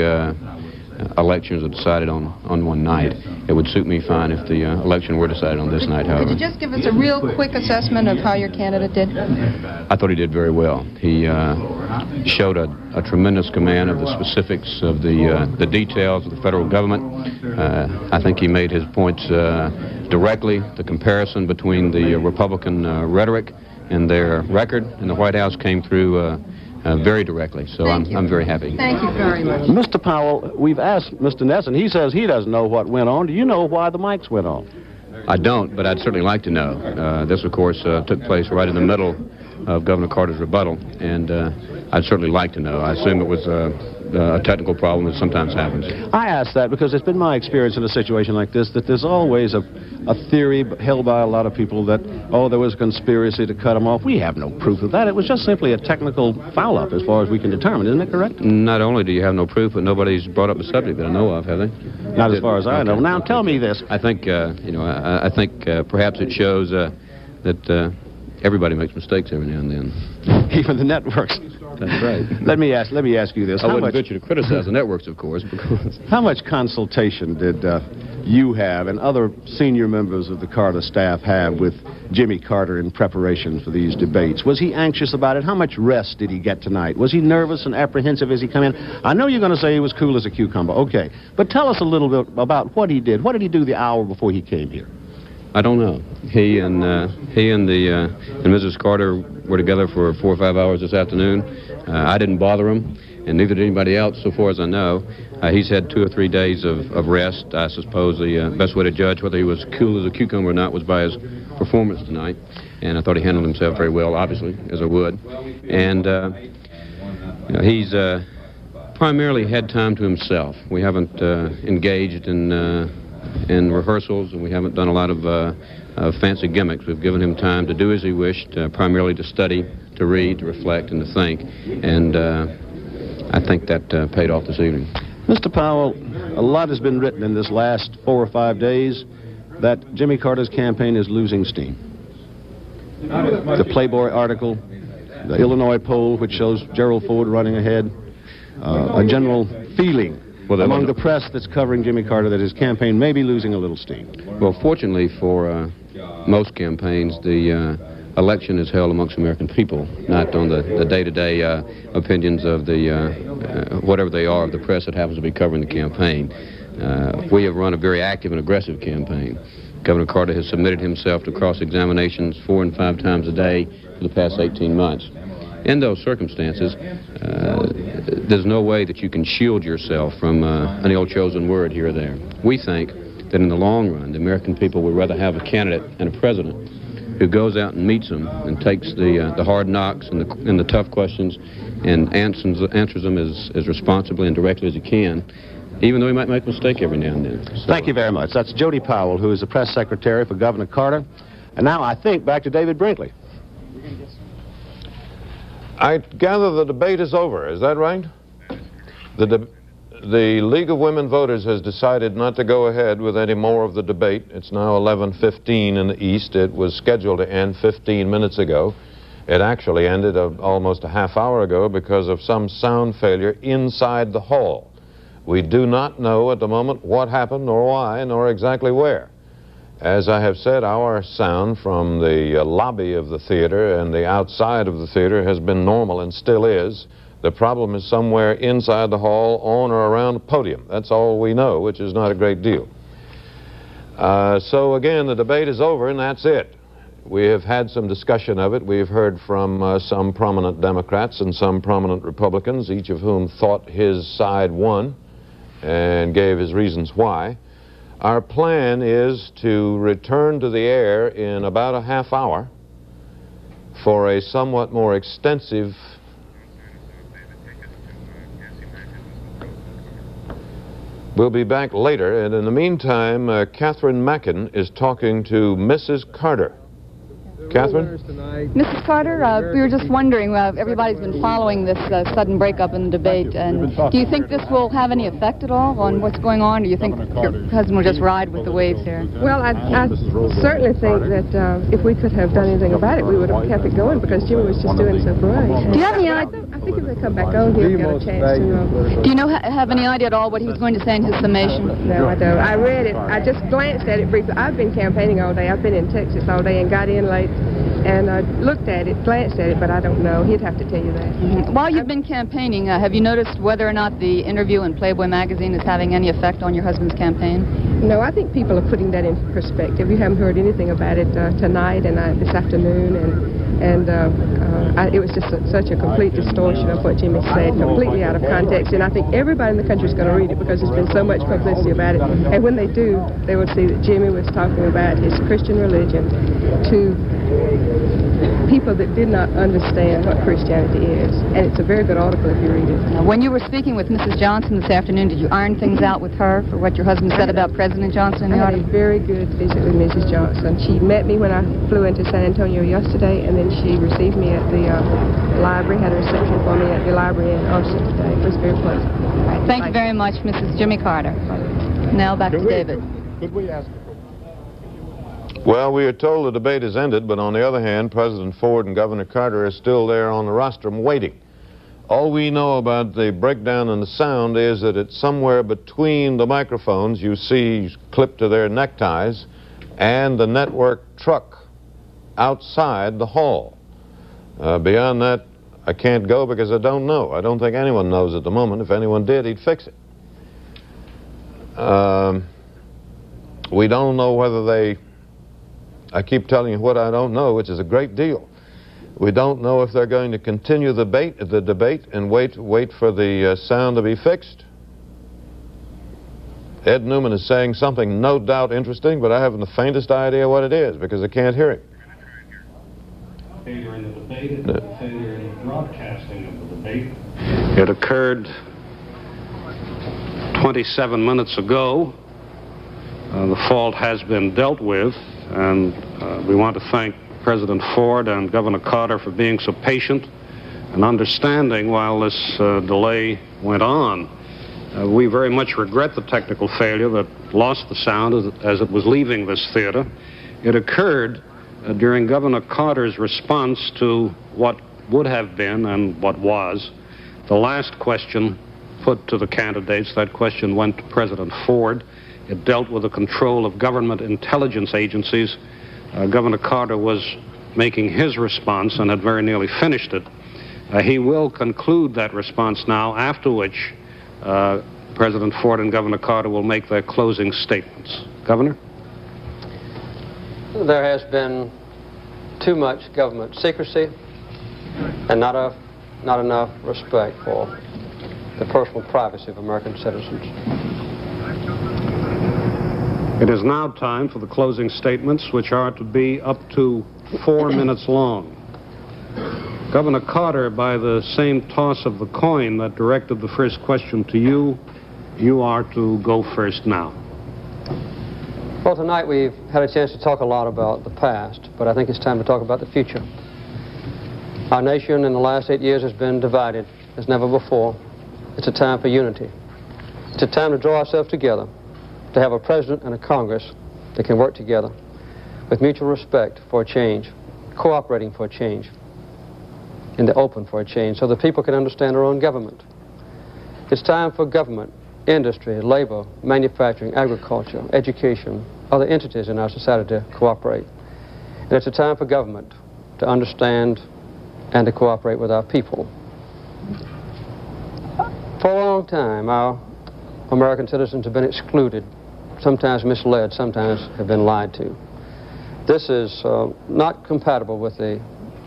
[SPEAKER 21] elections are decided on one night. It would suit me fine if the election were decided on this night, however.
[SPEAKER 17] Could you just give us a real quick assessment of how your candidate did?
[SPEAKER 21] I thought he did very well. He showed a tremendous command of the specifics of the details of the federal government. I think he made his points directly. The comparison between the Republican rhetoric and their record in the White House came through very directly, so I'm very happy.
[SPEAKER 17] Thank you very much.
[SPEAKER 14] Mr. Powell, we've asked Mr. Ness, and he says he doesn't know what went on. Do you know why the mics went on?
[SPEAKER 21] I don't, but I'd certainly like to know. This, of course, took place right in the middle of Governor Carter's rebuttal, and I'd certainly like to know. I assume it was a technical problem that sometimes happens.
[SPEAKER 14] I ask that because it's been my experience in a situation like this that there's always a theory held by a lot of people that, oh, there was a conspiracy to cut him off. We have no proof of that. It was just simply a technical foul-up as far as we can determine. Isn't that correct?
[SPEAKER 21] Not only do you have no proof, but nobody's brought up the subject that I know of, have they?
[SPEAKER 14] Not as far as I know. Now, tell me this.
[SPEAKER 21] I think, I think perhaps it shows that everybody makes mistakes every now and then.
[SPEAKER 14] Even the networks.
[SPEAKER 21] That's right.
[SPEAKER 14] Let me ask you this.
[SPEAKER 21] I wouldn't get you to criticize the networks, of course, because...
[SPEAKER 14] How much consultation did you have and other senior members of the Carter staff have with Jimmy Carter in preparation for these debates? Was he anxious about it? How much rest did he get tonight? Was he nervous and apprehensive as he came in? I know you're going to say he was cool as a cucumber. Okay. But tell us a little bit about what he did. What did he do the hour before he came here?
[SPEAKER 21] I don't know. He and Mrs. Carter were together for 4 or 5 hours this afternoon. I didn't bother him, and neither did anybody else, so far as I know. He's had 2 or 3 days of rest. I suppose the best way to judge whether he was cool as a cucumber or not was by his performance tonight. And I thought he handled himself very well, obviously, as I would. And he's primarily had time to himself. We haven't engaged in rehearsals, and we haven't done a lot of fancy gimmicks. We've given him time to do as he wished, primarily to study, to read, to reflect, and to think. And I think that paid off this evening.
[SPEAKER 14] Mr. Powell, a lot has been written in this last 4 or 5 days that Jimmy Carter's campaign is losing steam. The Playboy article, the Illinois poll, which shows Gerald Ford running ahead, a general feeling among the press that's covering Jimmy Carter that his campaign may be losing a little steam.
[SPEAKER 21] Well, fortunately for most campaigns, the election is held amongst American people, not on the day-to-day opinions of the whatever they are of the press that happens to be covering the campaign. We have run a very active and aggressive campaign. Governor Carter has submitted himself to cross-examinations 4 and 5 times a day for the past 18 months. In those circumstances, there's no way that you can shield yourself from an ill-chosen word here or there. We think that in the long run, the American people would rather have a candidate and a president who goes out and meets them and takes the hard knocks and the tough questions and answers them as responsibly and directly as he can, even though he might make a mistake every now and then. So,
[SPEAKER 14] thank you very much. That's Jody Powell, who is the press secretary for Governor Carter. And now I think back to David Brinkley.
[SPEAKER 11] I gather the debate is over. Is that right? The League of Women Voters has decided not to go ahead with any more of the debate. It's now 11:15 in the East. It was scheduled to end 15 minutes ago. It actually ended almost a half hour ago because of some sound failure inside the hall. We do not know at the moment what happened, nor why, nor exactly where. As I have said, our sound from the lobby of the theater and the outside of the theater has been normal and still is. The problem is somewhere inside the hall, on or around the podium. That's all we know, which is not a great deal. So again, the debate is over, and that's it. We have had some discussion of it. We've heard from some prominent Democrats and some prominent Republicans, each of whom thought his side won and gave his reasons why. Our plan is to return to the air in about a half hour for a somewhat more extensive We'll be back later, and in the meantime, Catherine Mackin is talking to Mrs. Carter. Catherine?
[SPEAKER 1] Mrs. Carter, we were just wondering, everybody's been following this sudden breakup in the debate, and do you think this will have any effect at all on what's going on, or do you think your husband will just ride with the waves here?
[SPEAKER 22] Well, I certainly think that if we could have done anything about it, we would have kept it going, because Jimmy was just doing so great.
[SPEAKER 1] Do you have any idea?
[SPEAKER 22] I think if they come back on, he'll get a chance to...
[SPEAKER 1] Do you have any idea at all what he was going to say in his summation?
[SPEAKER 22] No, I don't. I read it. I just glanced at it briefly. I've been campaigning all day. I've been in Texas all day and got in late. And I looked at it, glanced at it, but I don't know. He'd have to tell you that.
[SPEAKER 1] While you've been campaigning, have you noticed whether or not the interview in Playboy magazine is having any effect on your husband's campaign?
[SPEAKER 22] No, I think people are putting that in perspective. You haven't heard anything about it tonight and this afternoon, and it was just such a complete distortion of what Jimmy said, completely out of context. And I think everybody in the country is going to read it because there's been so much publicity about it. And when they do, they will see that Jimmy was talking about his Christian religion to people that did not understand what Christianity is. And it's a very good article if you read it.
[SPEAKER 1] Now, when you were speaking with Mrs. Johnson this afternoon, did you iron things out with her for what your husband said about President Johnson in the
[SPEAKER 22] audience? I had a very good visit with Mrs. Johnson. She met me when I flew into San Antonio yesterday, and then she received me at the library, had a reception for me at the library in Austin today. It was very pleasant.
[SPEAKER 1] All right, thank you very much, Mrs. Jimmy Carter. Now back to David.
[SPEAKER 19] Could we ask?
[SPEAKER 11] Well, we are told the debate has ended, but on the other hand, President Ford and Governor Carter are still there on the rostrum waiting. All we know about the breakdown in the sound is that it's somewhere between the microphones you see clipped to their neckties and the network truck outside the hall. Beyond that, I can't go because I don't know. I don't think anyone knows at the moment. If anyone did, he'd fix it. We don't know whether they... I keep telling you what I don't know, which is a great deal. We don't know if they're going to continue the debate and wait for the sound to be fixed. Ed Newman is saying something no doubt interesting, but I haven't the faintest idea what it is because I can't hear him.
[SPEAKER 23] Failure in the debate, failure in the broadcasting of the debate.
[SPEAKER 3] It occurred 27 minutes ago. The fault has been dealt with, and we want to thank President Ford and Governor Carter for being so patient and understanding while this delay went on. We very much regret the technical failure that lost the sound as it was leaving this theater. It occurred during Governor Carter's response to what would have been and what was the last question put to the candidates. That question went to President Ford. It dealt with the control of government intelligence agencies. Governor Carter was making his response and had very nearly finished it. He will conclude that response now, after which President Ford and Governor Carter will make their closing statements. Governor?
[SPEAKER 5] There has been too much government secrecy and not enough respect for the personal privacy of American citizens.
[SPEAKER 3] It is now time for the closing statements, which are to be up to 4 minutes long. Governor Carter, by the same toss of the coin that directed the first question to you, you are to go first now.
[SPEAKER 5] Well, tonight we've had a chance to talk a lot about the past, but I think it's time to talk about the future. Our nation in the last 8 years has been divided as never before. It's a time for unity. It's a time to draw ourselves together, to have a president and a Congress that can work together with mutual respect for a change, cooperating for a change, and they're open for a change so that people can understand their own government. It's time for government, industry, labor, manufacturing, agriculture, education, other entities in our society to cooperate. And it's a time for government to understand and to cooperate with our people. For a long time, our American citizens have been excluded, sometimes misled, sometimes have been lied to. This is not compatible with the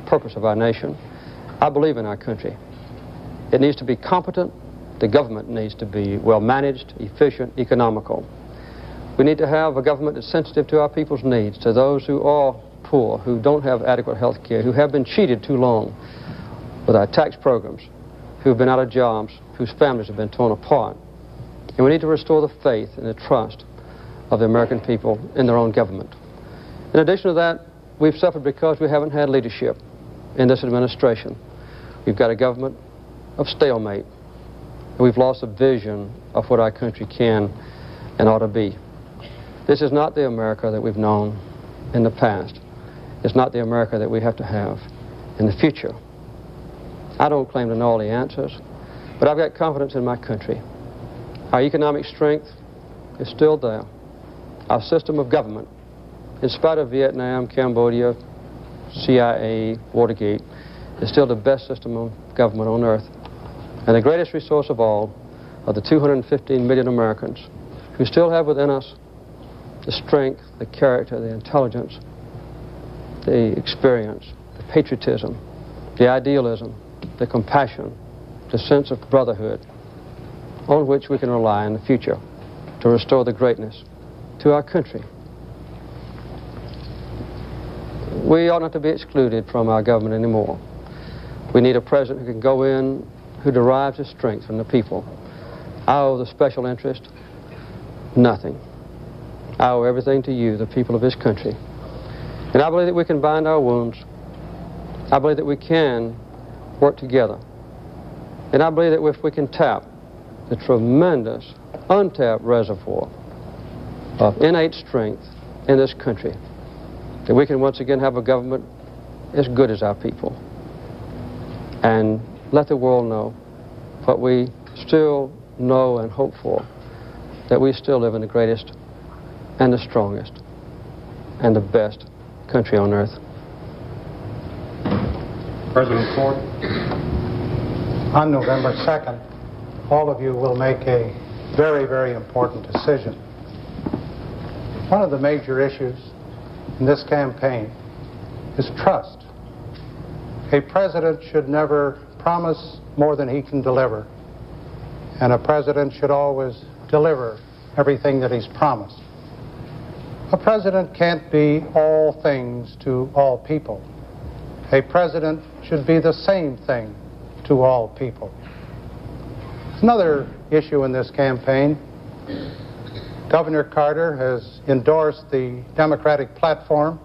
[SPEAKER 5] purpose of our nation. I believe in our country. It needs to be competent. The government needs to be well managed, efficient, economical. We need to have a government that's sensitive to our people's needs, to those who are poor, who don't have adequate health care, who have been cheated too long with our tax programs, who have been out of jobs, whose families have been torn apart. And we need to restore the faith and the trust of the American people in their own government. In addition to that, we've suffered because we haven't had leadership in this administration. We've got a government of stalemate, and we've lost a vision of what our country can and ought to be. This is not the America that we've known in the past. It's not the America that we have to have in the future. I don't claim to know all the answers, but I've got confidence in my country. Our economic strength is still there. Our system of government, in spite of Vietnam, Cambodia, CIA, Watergate, is still the best system of government on earth. And the greatest resource of all are the 215 million Americans who still have within us the strength, the character, the intelligence, the experience, the patriotism, the idealism, the compassion, the sense of brotherhood on which we can rely in the future to restore the greatness to our country. We ought not to be excluded from our government anymore. We need a president who can go in, who derives his strength from the people. I owe the special interest nothing. I owe everything to you, the people of this country. And I believe that we can bind our wounds. I believe that we can work together. And I believe that if we can tap the tremendous, untapped reservoir of innate strength in this country, that we can once again have a government as good as our people and let the world know what we still know and hope for, that we still live in the greatest and the strongest and the best country on earth.
[SPEAKER 6] President Ford. On November 2nd, all of you will make a very, very important decision. One of the major issues in this campaign is trust. A president should never promise more than he can deliver, and a president should always deliver everything that he's promised. A president can't be all things to all people. A president should be the same thing to all people. Another issue in this campaign, Governor Carter has endorsed the Democratic platform,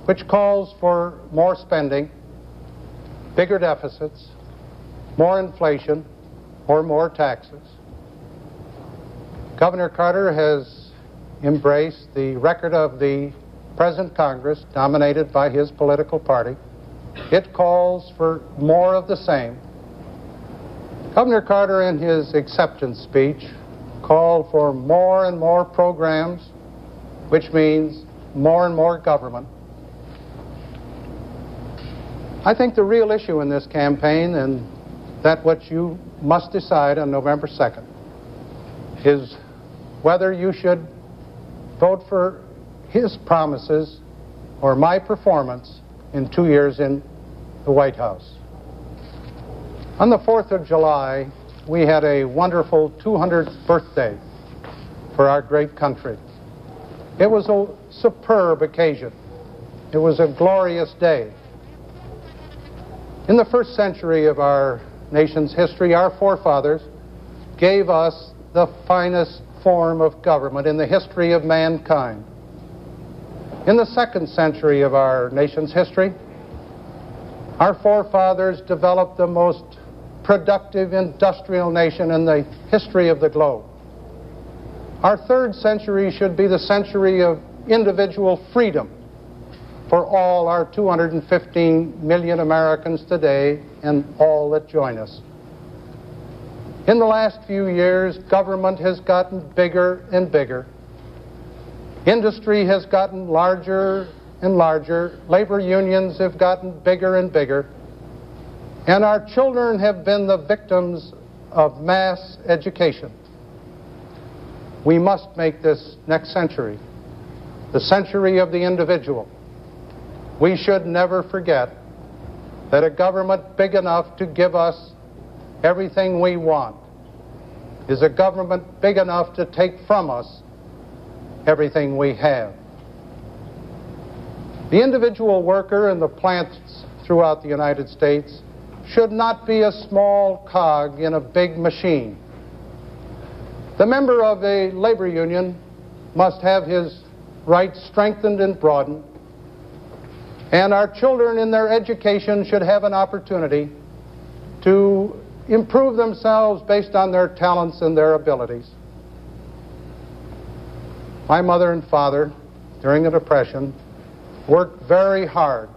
[SPEAKER 6] which calls for more spending, bigger deficits, more inflation, or more taxes. Governor Carter has embraced the record of the present Congress, dominated by his political party. It calls for more of the same. Governor Carter, in his acceptance speech, called for more and more programs, which means more and more government. I think the real issue in this campaign, and that what you must decide on November 2nd, is whether you should vote for his promises or my performance in 2 years in the White House. On the 4th of July, we had a wonderful 200th birthday for our great country. It was a superb occasion. It was a glorious day. In the first century of our nation's history, our forefathers gave us the finest form of government in the history of mankind. In the second century of our nation's history, Our forefathers developed the most productive industrial nation in the history of the globe. Our third century should be the century of individual freedom for all our 215 million Americans today and all that join us. In the last few years, government has gotten bigger and bigger. Industry has gotten larger and larger. Labor unions have gotten bigger and bigger. And our children have been the victims of mass education. We must make this next century the century of the individual. We should never forget that a government big enough to give us everything we want is a government big enough to take from us everything we have. The individual worker in the plants throughout the United States should not be a small cog in a big machine. The member of a labor union must have his rights strengthened and broadened, and our children in their education should have an opportunity to improve themselves based on their talents and their abilities. My mother and father, during the Depression, worked very hard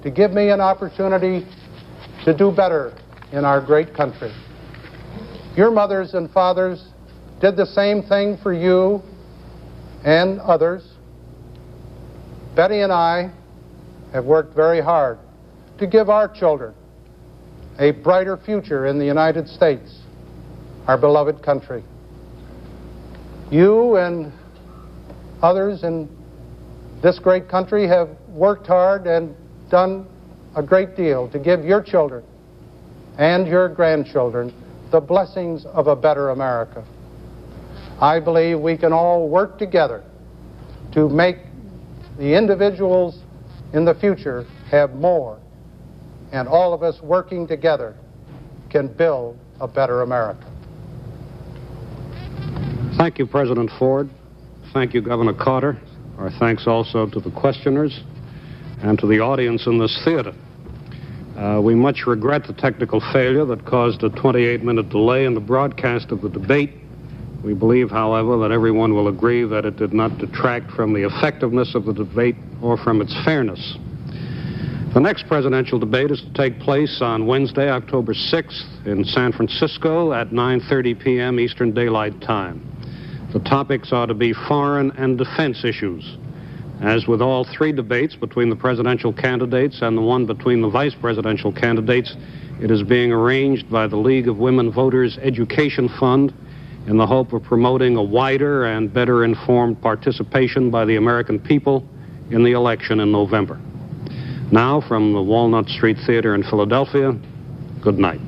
[SPEAKER 6] to give me an opportunity to do better in our great country. Your mothers and fathers did the same thing for you and others. Betty and I have worked very hard to give our children a brighter future in the United States, our beloved country. You and others in this great country have worked hard and done a great deal to give your children and your grandchildren the blessings of a better America. I believe we can all work together to make the individuals in the future have more, and all of us working together can build a better America.
[SPEAKER 8] Thank you, President Ford. Thank you, Governor Carter. Our thanks also to the questioners and to the audience in this theater. We much regret the technical failure that caused a 28-minute delay in the broadcast of the debate. We believe, however, that everyone will agree that it did not detract from the effectiveness of the debate or from its fairness. The next presidential debate is to take place on Wednesday, October 6th in San Francisco at 9:30 p.m. Eastern Daylight Time. The topics are to be foreign and defense issues. As with all three debates between the presidential candidates and the one between the vice presidential candidates, it is being arranged by the League of Women Voters Education Fund in the hope of promoting a wider and better informed participation by the American people in the election in November. Now, from the Walnut Street Theater in Philadelphia, good night.